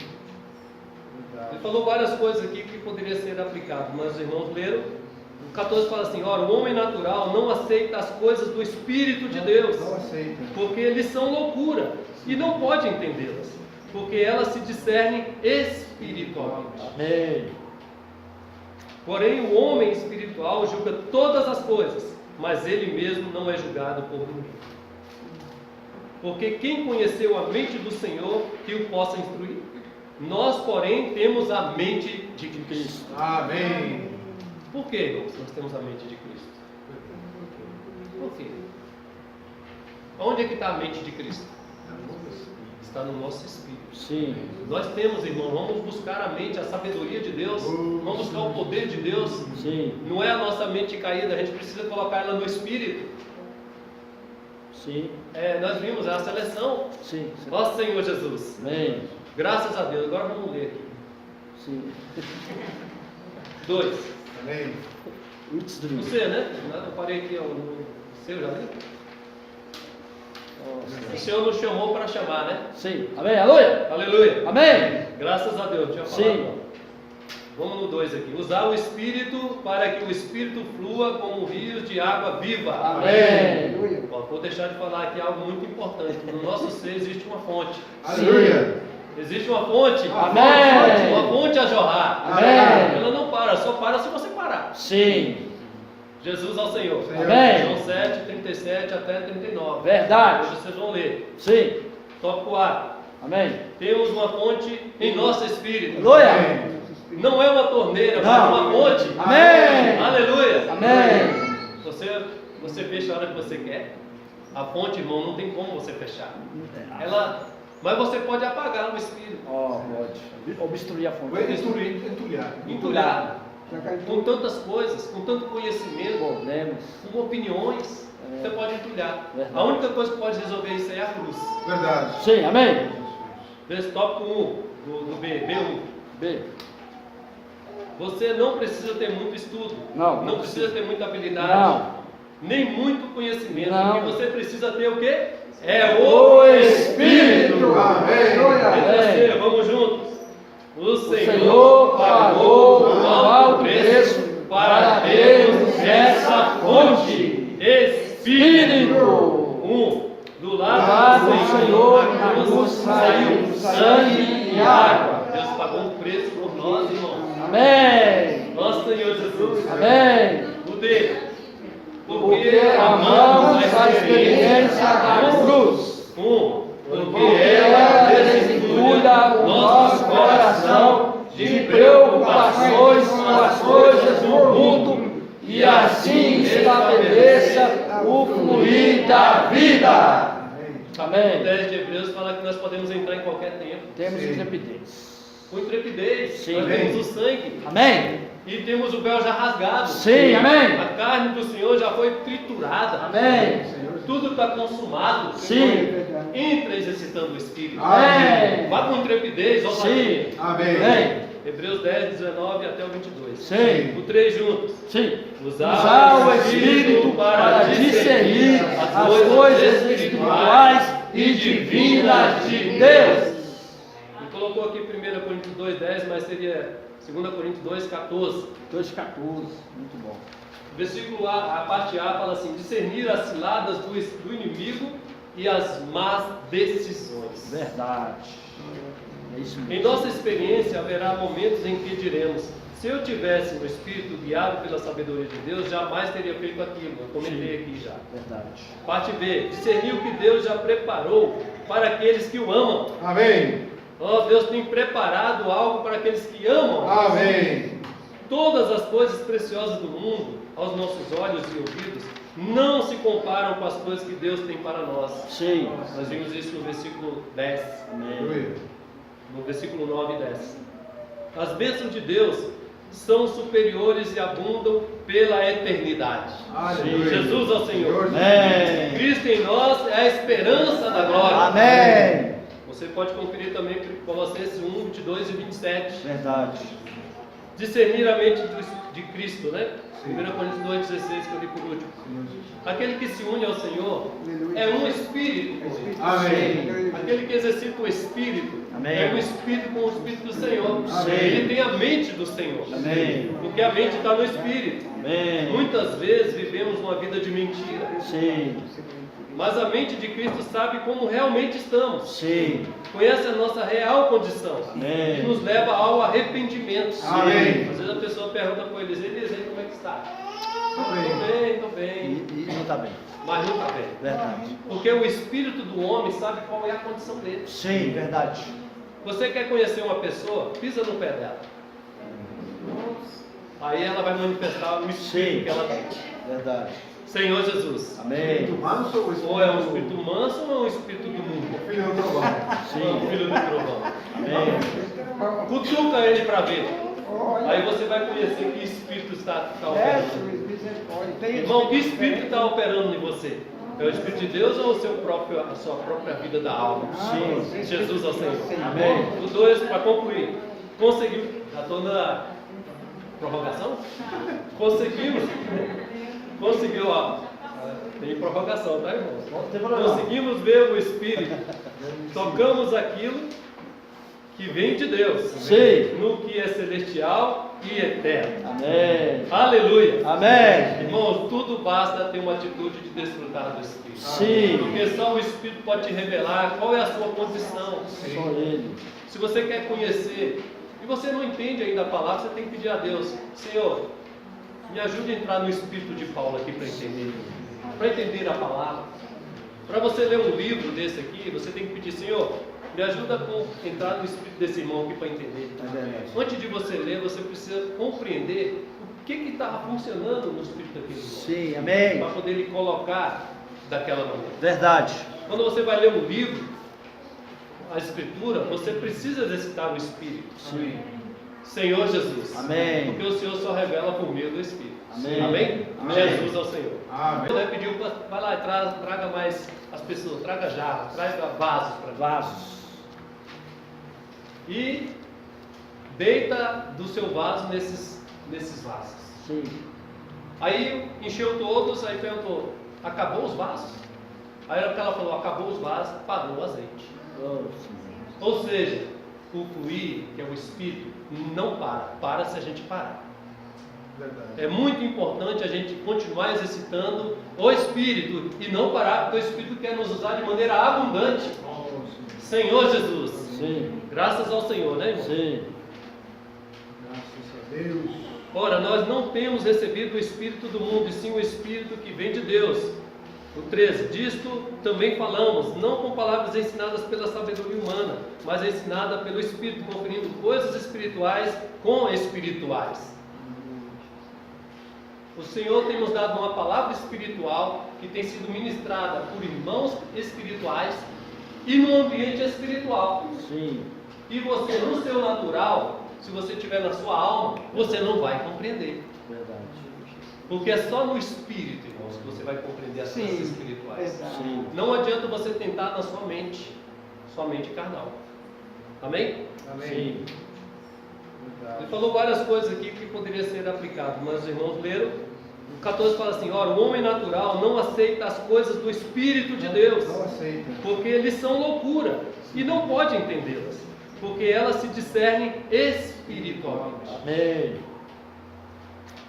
Speaker 2: Ele falou várias coisas aqui que poderia ser aplicado, mas os irmãos leram. O 14 fala assim: ora, o homem natural não aceita as coisas do Espírito de Deus,
Speaker 3: Não aceita.
Speaker 2: porque eles são loucura e não pode entendê-las, porque elas se discernem espiritualmente.
Speaker 1: Amém.
Speaker 2: Porém, o homem espiritual julga todas as coisas, mas ele mesmo não é julgado por ninguém. Porque quem conheceu a mente do Senhor que o possa instruir? Nós, porém, temos a mente de Cristo.
Speaker 3: Amém.
Speaker 2: Por que, irmãos, nós temos a mente de Cristo? Por quê? Onde é que está a mente de Cristo? Está no nosso espírito.
Speaker 1: Sim.
Speaker 2: Nós temos, irmão, vamos buscar a mente, a sabedoria de Deus, vamos buscar o poder de Deus.
Speaker 1: Sim.
Speaker 2: Não é a nossa mente caída, a gente precisa colocar ela no espírito.
Speaker 1: Sim.
Speaker 2: Nós vimos a seleção.
Speaker 1: Sim.
Speaker 2: Nosso Senhor Jesus.
Speaker 1: Amém.
Speaker 2: Graças a Deus. Agora vamos ler aqui.
Speaker 1: Sim.
Speaker 2: 2.
Speaker 3: Amém.
Speaker 2: Você, né? Eu parei aqui, ó, no seu já, né? O Senhor nos chamou para chamar, né?
Speaker 1: Sim. Amém. Aleluia.
Speaker 2: Aleluia.
Speaker 1: Amém.
Speaker 2: Graças a Deus. Tinha falado.
Speaker 1: Sim.
Speaker 2: Não. Vamos no 2 aqui. Usar o Espírito para que o Espírito flua como rios de água viva.
Speaker 1: Amém.
Speaker 4: Aleluia.
Speaker 2: Ó, vou deixar de falar aqui algo muito importante. No nosso ser existe uma fonte.
Speaker 3: Aleluia.
Speaker 2: Existe uma fonte.
Speaker 1: Amém.
Speaker 2: Uma fonte a jorrar.
Speaker 1: Amém.
Speaker 2: Ela não para, só para se você parar.
Speaker 1: Sim.
Speaker 2: Jesus ao Senhor.
Speaker 1: Amém.
Speaker 2: João 7, 37 até 39.
Speaker 1: Verdade.
Speaker 2: Hoje vocês vão ler.
Speaker 1: Sim.
Speaker 2: Tópico A.
Speaker 1: Amém.
Speaker 2: Temos uma fonte em nosso espírito.
Speaker 1: Aleluia.
Speaker 2: Não é uma torneira, mas
Speaker 1: Não.
Speaker 2: uma fonte.
Speaker 1: Amém.
Speaker 2: Aleluia.
Speaker 1: Amém.
Speaker 2: Você fecha a hora que você quer. A fonte, irmão, não tem como você fechar. Mas você pode apagar o espírito.
Speaker 1: Ó, pode. Obstruir a fonte.
Speaker 3: Vai entulhar.
Speaker 2: Entulhar.
Speaker 4: Jogar em
Speaker 2: Com tantas coisas, com tanto conhecimento,
Speaker 1: Problemas.
Speaker 2: com opiniões, você pode entulhar.
Speaker 1: Verdade.
Speaker 2: A única coisa que pode resolver isso aí é a cruz.
Speaker 3: Verdade.
Speaker 1: Sim. Amém.
Speaker 2: Esse tópico 1 do B1.
Speaker 1: B.
Speaker 2: Você não precisa ter muito estudo.
Speaker 1: Não.
Speaker 2: Não precisa ter muita habilidade.
Speaker 1: Não.
Speaker 2: Nem muito conhecimento.
Speaker 1: Não.
Speaker 2: O que você precisa ter o quê? É
Speaker 1: O
Speaker 2: o
Speaker 1: Espírito.
Speaker 2: Espírito.
Speaker 3: Amém.
Speaker 2: Letra
Speaker 1: Amém.
Speaker 2: C, vamos juntos. O
Speaker 1: Senhor pagou um alto preço para termos essa fonte. Espírito.
Speaker 2: Do
Speaker 1: Lado
Speaker 2: lado
Speaker 1: do Senhor na cruz saiu sangue e água.
Speaker 2: Deus pagou um preço por nós, irmãos.
Speaker 1: Amém.
Speaker 2: Nosso Senhor Jesus.
Speaker 1: Amém.
Speaker 2: O D.
Speaker 1: Porque amamos a experiência da cruz.
Speaker 2: Porque
Speaker 1: Ela desentulha o nosso coração de preocupações com as coisas do mundo e assim estabeleça o fluir da vida.
Speaker 2: O
Speaker 1: Amém.
Speaker 2: 10 de Hebreus fala que nós podemos entrar em qualquer tempo.
Speaker 1: Temos
Speaker 3: Sim.
Speaker 1: intrepidez.
Speaker 2: Com intrepidez.
Speaker 1: Sim.
Speaker 2: Nós temos o sangue.
Speaker 1: Amém.
Speaker 2: E temos o véu já rasgado.
Speaker 1: Sim, amém.
Speaker 2: A carne do Senhor já foi triturada.
Speaker 1: Amém.
Speaker 2: Tudo está consumado.
Speaker 1: Sim.
Speaker 2: Entra exercitando o Espírito.
Speaker 1: Amém.
Speaker 2: Vá com intrepidez, ousadia.
Speaker 1: Sim.
Speaker 3: Amém.
Speaker 1: Amém.
Speaker 2: Hebreus 10, 19 até o 22.
Speaker 1: Sim.
Speaker 2: O 3 juntos.
Speaker 1: Sim.
Speaker 2: Usar o Espírito para discernir as coisas espirituais e divinas de Deus. Ele colocou aqui 1 Coríntios 2, 10, mas seria 2 Coríntios 2, 14.
Speaker 1: 2,14. Muito bom.
Speaker 2: O versículo A, a parte A, fala assim: discernir as ciladas do inimigo e as más decisões.
Speaker 1: Verdade. É isso
Speaker 2: Em
Speaker 1: mesmo.
Speaker 2: nossa experiência, haverá momentos em que diremos: se eu tivesse no Espírito guiado pela sabedoria de Deus, jamais teria feito aquilo. Eu comentei aqui já.
Speaker 1: Verdade.
Speaker 2: Parte B: discernir o que Deus já preparou para aqueles que o amam.
Speaker 3: Amém.
Speaker 2: Oh, Deus tem preparado algo para aqueles que amam.
Speaker 3: Amém.
Speaker 2: Todas as coisas preciosas do mundo, aos nossos olhos e ouvidos, não se comparam com as coisas que Deus tem para nós.
Speaker 1: Sim.
Speaker 2: Nós vimos isso no versículo 10.
Speaker 1: Amém.
Speaker 3: Aleluia.
Speaker 2: No versículo 9 e 10. As bênçãos de Deus são superiores e abundam pela eternidade.
Speaker 3: Aleluia.
Speaker 2: Jesus ao Senhor.
Speaker 1: Amém.
Speaker 2: Cristo em nós é a esperança da glória.
Speaker 1: Amém.
Speaker 2: Você pode conferir também Colossenses 1, 22 e 27.
Speaker 1: Verdade.
Speaker 2: Discernir a mente do Espírito. de Cristo, né? 1 Coríntios 2,16 que eu li por último. Aquele que se une ao Senhor é um espírito com ele.
Speaker 3: Amém.
Speaker 2: Aquele que exercita o Espírito
Speaker 1: Amém.
Speaker 2: é um Espírito com o Espírito do Senhor.
Speaker 1: Amém.
Speaker 2: Ele tem a mente do Senhor.
Speaker 1: Amém.
Speaker 2: Porque a mente está no Espírito.
Speaker 1: Amém.
Speaker 2: Muitas vezes vivemos uma vida de mentira.
Speaker 1: Sim.
Speaker 2: Mas a mente de Cristo sabe como realmente estamos.
Speaker 1: Sim.
Speaker 2: Conhece a nossa real condição.
Speaker 1: Amém.
Speaker 2: E nos leva ao arrependimento.
Speaker 3: Amém.
Speaker 2: Às vezes a pessoa pergunta para ele, Eliseu, como é que está?
Speaker 3: Amém.
Speaker 2: Estou bem.
Speaker 1: E não está bem.
Speaker 2: Mas não está bem.
Speaker 1: Verdade.
Speaker 2: Porque o espírito do homem sabe qual é a condição dele.
Speaker 1: Sim, verdade.
Speaker 2: Você quer conhecer uma pessoa, pisa no pé dela. Aí ela vai manifestar o espírito
Speaker 1: Sim.
Speaker 2: que ela tem.
Speaker 1: Verdade.
Speaker 2: Senhor Jesus.
Speaker 1: Amém.
Speaker 3: Manso ou espírito?
Speaker 2: Ou é um espírito manso ou é um espírito do mundo?
Speaker 3: Filho do trovão.
Speaker 2: Ou é um filho do trovão.
Speaker 1: Amém.
Speaker 2: Cutuca ele para ver. Aí você vai conhecer que espírito está operando. Irmão, que espírito está operando em você? É o Espírito de Deus ou a sua própria vida da alma?
Speaker 1: Sim.
Speaker 2: Jesus ao Senhor.
Speaker 1: Amém.
Speaker 2: Os dois, para concluir, conseguiu. Já estou na prorrogação? Conseguiu, ó. Tem prorrogação, tá, irmão?
Speaker 1: Não tem problema.
Speaker 2: Conseguimos ver o Espírito. Tocamos aquilo que vem de Deus.
Speaker 1: Sim.
Speaker 2: No que é celestial e eterno.
Speaker 1: Amém.
Speaker 2: Aleluia.
Speaker 1: Amém.
Speaker 2: Irmãos, tudo basta ter uma atitude de desfrutar do Espírito.
Speaker 1: Sim.
Speaker 2: Porque só o Espírito pode te revelar qual é a sua condição.
Speaker 1: Só ele.
Speaker 2: Se você quer conhecer e você não entende ainda a palavra, você tem que pedir a Deus: Senhor, me ajude a entrar no espírito de Paulo aqui para entender a palavra. Para você ler um livro desse aqui, você tem que pedir: Senhor, me ajuda a entrar no espírito desse irmão aqui para entender. Antes de você ler, você precisa compreender o que está funcionando no espírito daquele irmão.
Speaker 1: Sim, amém.
Speaker 2: Para poder lhe colocar daquela maneira.
Speaker 1: Verdade.
Speaker 2: Quando você vai ler um livro, a Escritura, você precisa exercitar o Espírito.
Speaker 1: Sim.
Speaker 2: Senhor Jesus.
Speaker 1: Amém.
Speaker 2: Porque o Senhor só revela por meio do Espírito.
Speaker 1: Amém.
Speaker 2: Amém?
Speaker 1: Amém.
Speaker 2: Jesus ao Senhor.
Speaker 3: Amém.
Speaker 2: Ele pediu, vai lá, traga mais as pessoas, traga jarras, traga vasos para
Speaker 1: Vasos.
Speaker 2: E deita do seu vaso nesses vasos.
Speaker 1: Sim.
Speaker 2: Aí encheu todos, aí perguntou: acabou os vasos? Aí ela falou: acabou os vasos, parou o azeite.
Speaker 1: Oh, sim.
Speaker 2: Ou seja, o fluir, que é o Espírito, não para se a gente parar.
Speaker 3: Verdade.
Speaker 2: É muito importante a gente continuar exercitando o Espírito e não parar, porque o Espírito quer nos usar de maneira abundante. Senhor Jesus.
Speaker 1: Sim.
Speaker 2: Graças ao Senhor, né, irmão?
Speaker 1: Sim.
Speaker 3: Graças a Deus.
Speaker 2: Ora, nós não temos recebido o Espírito do mundo, e sim o Espírito que vem de Deus. O 13, disto também falamos, não com palavras ensinadas pela sabedoria humana, mas ensinada pelo Espírito, conferindo coisas espirituais com espirituais. O Senhor tem nos dado uma palavra espiritual que tem sido ministrada por irmãos espirituais e no ambiente espiritual.
Speaker 1: Sim.
Speaker 2: E você, no seu natural, se você tiver na sua alma, você não vai compreender.
Speaker 1: Verdade.
Speaker 2: Porque é só no Espírito, irmãos, que você vai compreender as coisas espirituais.
Speaker 1: Sim.
Speaker 2: Não adianta você tentar na sua mente carnal. Amém?
Speaker 3: Amém.
Speaker 1: Sim.
Speaker 2: Ele falou várias coisas aqui que poderiam ser aplicadas, mas os irmãos leram. O 14 fala assim: ora, o homem natural não aceita as coisas do Espírito de Deus,
Speaker 3: Não aceita.
Speaker 2: porque eles são loucura, e não pode entendê-las, porque elas se discernem espiritualmente.
Speaker 1: Amém.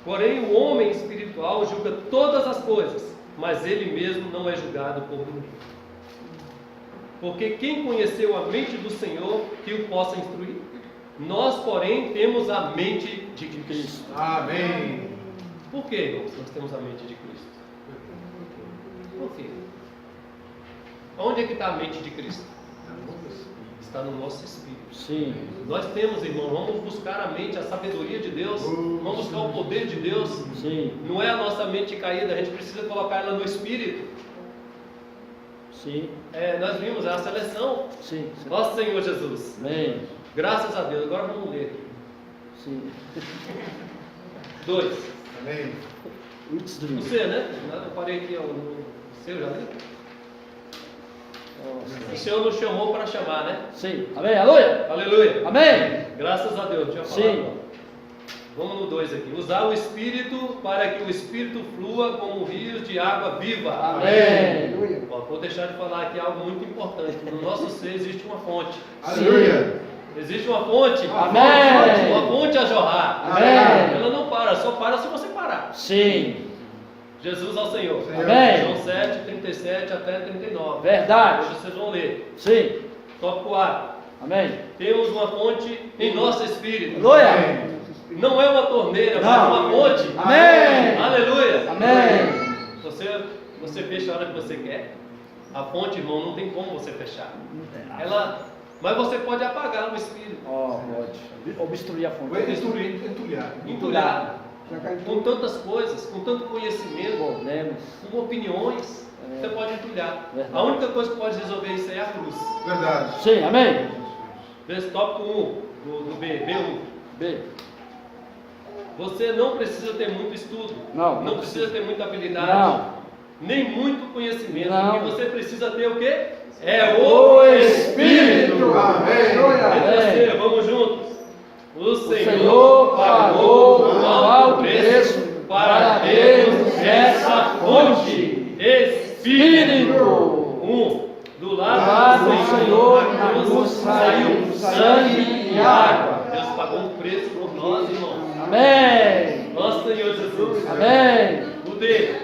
Speaker 2: Porém, o homem espiritual julga todas as coisas, mas ele mesmo não é julgado por ninguém. Porque quem conheceu a mente do Senhor que o possa instruir? Nós, porém, temos a mente de Cristo.
Speaker 3: Amém.
Speaker 2: Por que, irmãos, nós temos a mente de Cristo? Por quê? Onde é que está a mente de Cristo? Está no nosso espírito.
Speaker 1: Sim.
Speaker 2: Nós temos, irmão, vamos buscar a mente, a sabedoria de Deus, vamos buscar o poder de Deus.
Speaker 1: Sim.
Speaker 2: Não é a nossa mente caída, a gente precisa colocar ela no espírito.
Speaker 1: Sim.
Speaker 2: Nós vimos, é a seleção.
Speaker 1: Sim.
Speaker 2: Nosso Senhor Jesus.
Speaker 1: Amém.
Speaker 2: Graças a Deus. Agora vamos ler.
Speaker 1: Sim.
Speaker 2: 2.
Speaker 3: Amém.
Speaker 1: It's true.
Speaker 2: Você, né? Eu parei aqui no seu já, né? O Senhor nos chamou para chamar, né?
Speaker 1: Sim. Amém. Aleluia.
Speaker 2: Aleluia.
Speaker 1: Amém.
Speaker 2: Graças a Deus. Tinha falado.
Speaker 1: Sim.
Speaker 2: Vamos no 2 aqui. Usar o Espírito para que o Espírito flua como rios de água viva.
Speaker 1: Amém.
Speaker 4: Aleluia.
Speaker 2: Ó, vou deixar de falar aqui algo muito importante. No nosso ser existe uma fonte.
Speaker 3: Aleluia.
Speaker 2: Existe uma fonte.
Speaker 1: Amém.
Speaker 2: Uma fonte a jorrar.
Speaker 1: Amém.
Speaker 2: Ela não para, só para se você parar.
Speaker 1: Sim.
Speaker 2: Jesus ao Senhor.
Speaker 1: Amém.
Speaker 2: João 7, 37 até 39.
Speaker 1: Verdade.
Speaker 2: Hoje vocês vão ler.
Speaker 1: Sim.
Speaker 2: Tópico A.
Speaker 1: Amém.
Speaker 2: Temos uma fonte em nosso espírito.
Speaker 1: Aleluia.
Speaker 2: Não é uma torneira, mas
Speaker 1: Não.
Speaker 2: uma fonte.
Speaker 1: Amém.
Speaker 2: Aleluia.
Speaker 1: Amém.
Speaker 2: Você fecha a hora que você quer. A fonte, irmão, não tem como você fechar. Mas você pode apagar no espírito.
Speaker 1: Ó, pode. Obstruir a fonte.
Speaker 3: Vai entulhar.
Speaker 2: Entulhar.
Speaker 4: Já caiu
Speaker 2: Com tantas coisas, com tanto conhecimento,
Speaker 1: Problemas.
Speaker 2: com opiniões, você pode entulhar.
Speaker 1: Verdade.
Speaker 2: A única coisa que pode resolver isso aí é a cruz.
Speaker 3: Verdade.
Speaker 1: Sim, amém.
Speaker 2: Vê tópico 1 do B, B1.
Speaker 1: B.
Speaker 2: Você não precisa ter muito estudo.
Speaker 1: Não.
Speaker 2: Não precisa ter muita habilidade.
Speaker 1: Não.
Speaker 2: Nem muito conhecimento.
Speaker 1: Não.
Speaker 2: O que você precisa ter o quê? É
Speaker 1: O
Speaker 2: o
Speaker 1: Espírito.
Speaker 3: Amém.
Speaker 2: Letra C, vamos juntos. O
Speaker 1: Senhor pagou um alto preço para termos essa fonte. Espírito.
Speaker 2: Do
Speaker 1: Lá
Speaker 2: lado
Speaker 1: do Senhor na cruz saiu sangue e água.
Speaker 2: Deus pagou um preço por nós, irmãos.
Speaker 1: Amém.
Speaker 2: Nosso Senhor Jesus.
Speaker 1: Amém.
Speaker 2: O D.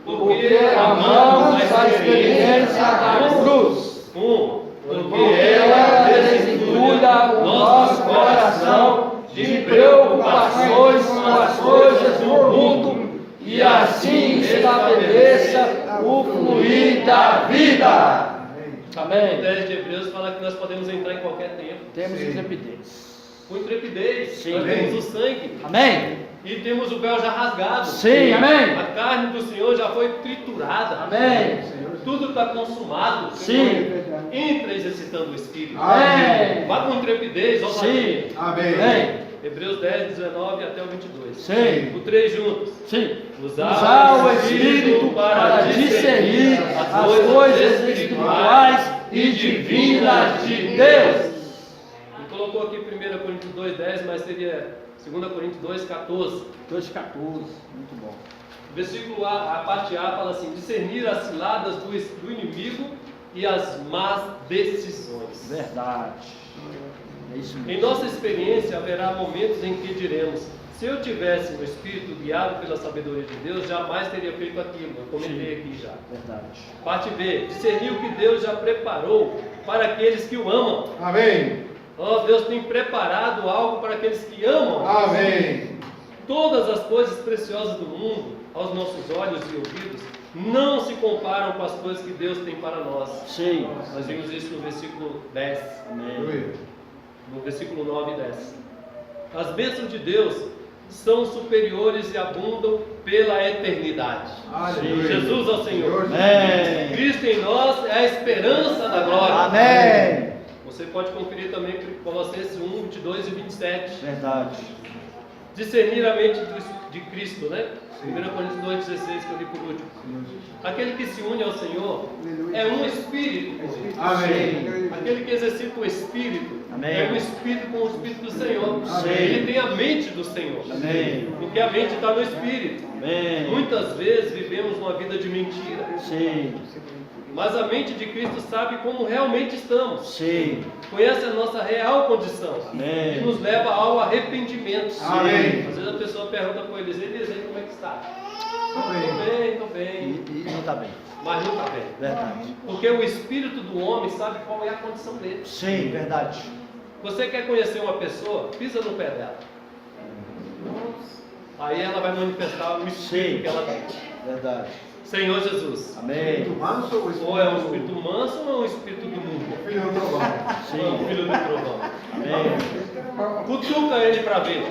Speaker 1: Porque amamos a experiência da cruz.
Speaker 2: Porque
Speaker 1: Ela desentulha o nosso coração de preocupações com as coisas do mundo e assim estabeleça o fluir da vida.
Speaker 2: O
Speaker 1: Amém.
Speaker 2: 10 de Hebreus fala que nós podemos entrar em qualquer tempo.
Speaker 1: Temos
Speaker 3: Sim.
Speaker 1: intrepidez.
Speaker 2: Com intrepidez.
Speaker 1: Sim.
Speaker 2: Nós temos o sangue.
Speaker 1: Amém.
Speaker 2: E temos o véu já rasgado.
Speaker 1: Sim, amém.
Speaker 2: A carne do Senhor já foi triturada.
Speaker 1: Amém.
Speaker 2: Tudo está consumado.
Speaker 1: Sim.
Speaker 2: Entra exercitando o Espírito.
Speaker 1: Amém.
Speaker 2: Vá com intrepidez, ousadia.
Speaker 1: Sim.
Speaker 3: Amém.
Speaker 1: Amém.
Speaker 2: Hebreus 10, 19 até o 22.
Speaker 1: Sim.
Speaker 2: O 3 juntos.
Speaker 1: Sim.
Speaker 2: Usar o Espírito para discernir
Speaker 1: as coisas espirituais e divinas de Deus.
Speaker 2: Ele colocou aqui 1 Coríntios 2,10, mas seria 2 Coríntios 2,14.
Speaker 1: 2,14. Muito bom.
Speaker 2: O versículo A, a parte A, fala assim: discernir as ciladas do inimigo e as más decisões.
Speaker 1: Verdade. É isso mesmo.
Speaker 2: Em nossa experiência, haverá momentos em que diremos: se eu tivesse no Espírito guiado pela sabedoria de Deus, jamais teria feito aquilo. Eu comentei aqui já.
Speaker 1: Verdade.
Speaker 2: Parte B, discernir o que Deus já preparou para aqueles que o amam.
Speaker 3: Amém.
Speaker 2: Oh, Deus tem preparado algo para aqueles que amam.
Speaker 3: Amém.
Speaker 2: Todas as coisas preciosas do mundo, aos nossos olhos e ouvidos, não se comparam com as coisas que Deus tem para nós.
Speaker 1: Sim.
Speaker 2: Nós vimos isso no versículo 10,
Speaker 1: Amém.
Speaker 3: Aleluia.
Speaker 2: no versículo 9 e 10. As bênçãos de Deus são superiores e abundam pela eternidade.
Speaker 3: Aleluia.
Speaker 2: Jesus ao Senhor.
Speaker 1: Amém.
Speaker 2: Cristo em nós é a esperança da glória.
Speaker 1: Amém.
Speaker 2: Você pode conferir também Colossenses 1, 22 e 27.
Speaker 1: Verdade.
Speaker 2: Discernir a mente de Cristo, né? 1 Coríntios 2, 16, que eu li por último. Aquele que se une ao Senhor é um espírito.
Speaker 3: Amém.
Speaker 2: Aquele que exercita o espírito
Speaker 1: Amém.
Speaker 2: é um espírito com o espírito do Senhor.
Speaker 1: Amém.
Speaker 2: Ele tem a mente do Senhor.
Speaker 1: Amém.
Speaker 2: Porque a mente está no espírito.
Speaker 1: Amém.
Speaker 2: Muitas vezes vivemos uma vida de mentira.
Speaker 1: Sim.
Speaker 2: Mas a mente de Cristo sabe como realmente estamos.
Speaker 1: Sim.
Speaker 2: Conhece a nossa real condição.
Speaker 1: Amém.
Speaker 2: E nos leva ao arrependimento.
Speaker 3: Amém.
Speaker 2: Às vezes a pessoa pergunta para eles: Eliseu, como é que está?
Speaker 3: Amém.
Speaker 2: Estou bem.
Speaker 1: E não está bem.
Speaker 2: Mas não está bem.
Speaker 1: Verdade.
Speaker 2: Porque o espírito do homem sabe qual é a condição dele.
Speaker 1: Sim, verdade.
Speaker 2: Você quer conhecer uma pessoa? Pisa no pé dela. Aí ela vai manifestar o espírito
Speaker 1: Sim.
Speaker 2: que ela tem.
Speaker 1: Verdade.
Speaker 2: Senhor Jesus.
Speaker 1: Amém.
Speaker 3: Manso ou
Speaker 2: Ou é um espírito manso ou é um espírito do mundo?
Speaker 3: Filho do trovão.
Speaker 2: Ou é um filho do trovão?
Speaker 1: Amém.
Speaker 2: Cutuca ele para ver.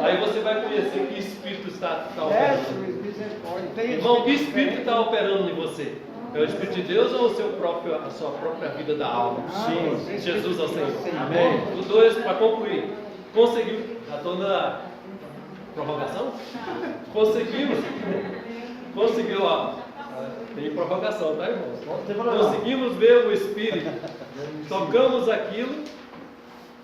Speaker 2: Aí você vai conhecer que espírito está operando.
Speaker 4: Jesus, misericórdia. Tem
Speaker 2: Irmão, que espírito está operando em você? É o Espírito de Deus ou a sua própria vida da alma?
Speaker 1: Sim.
Speaker 2: Jesus ao Senhor.
Speaker 1: Amém.
Speaker 2: Os dois, para concluir, conseguiu. Já estou na prorrogação? Conseguiu, ó. Tem prorrogação, tá, irmão?
Speaker 1: Não tem problema.
Speaker 2: Conseguimos ver o Espírito, tocamos aquilo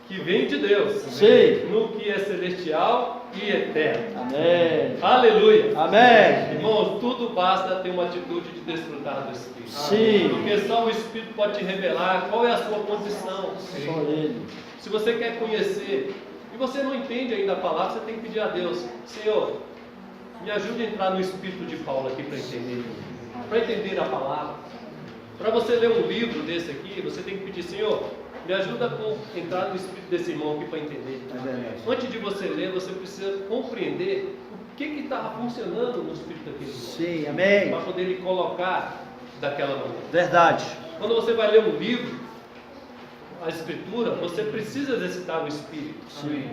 Speaker 2: que vem de Deus,
Speaker 1: Sim.
Speaker 2: no que é celestial e eterno.
Speaker 1: Amém.
Speaker 2: Aleluia.
Speaker 1: Amém.
Speaker 2: Irmãos, tudo basta ter uma atitude de desfrutar do Espírito.
Speaker 1: Sim.
Speaker 2: Porque só o Espírito pode te revelar qual é a sua condição.
Speaker 1: Só Ele.
Speaker 2: Se você quer conhecer e você não entende ainda a palavra, você tem que pedir a Deus: Senhor, me ajude a entrar no espírito de Paulo aqui para entender a palavra. Para você ler um livro desse aqui, você tem que pedir: Senhor, me ajuda a entrar no espírito desse irmão aqui para entender. Antes de você ler, você precisa compreender o que está funcionando no espírito daquele irmão.
Speaker 1: Sim, amém.
Speaker 2: Para poder lhe colocar daquela maneira.
Speaker 1: Verdade.
Speaker 2: Quando você vai ler um livro, a Escritura, você precisa exercitar o Espírito.
Speaker 1: Sim.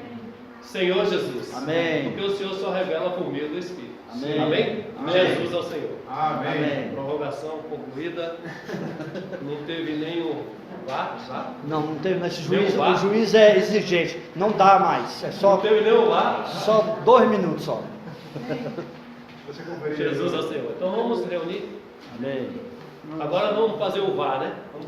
Speaker 2: Senhor Jesus.
Speaker 1: Amém.
Speaker 2: Porque o Senhor só revela por meio do Espírito.
Speaker 1: Amém.
Speaker 2: Amém?
Speaker 1: Amém.
Speaker 2: Jesus ao Senhor.
Speaker 3: Amém.
Speaker 2: Prorrogação concluída. Não teve nenhum VAR.
Speaker 1: Não teve nesse
Speaker 2: Deu
Speaker 1: juiz.
Speaker 2: vá.
Speaker 1: O juiz é exigente. Não dá mais. É
Speaker 2: Não
Speaker 1: só
Speaker 2: teve nenhum VAR.
Speaker 1: 2 minutos só.
Speaker 3: Você conferir.
Speaker 2: Jesus ao Senhor. Então vamos reunir.
Speaker 1: Amém.
Speaker 2: Agora vamos fazer o VAR, né? Vamos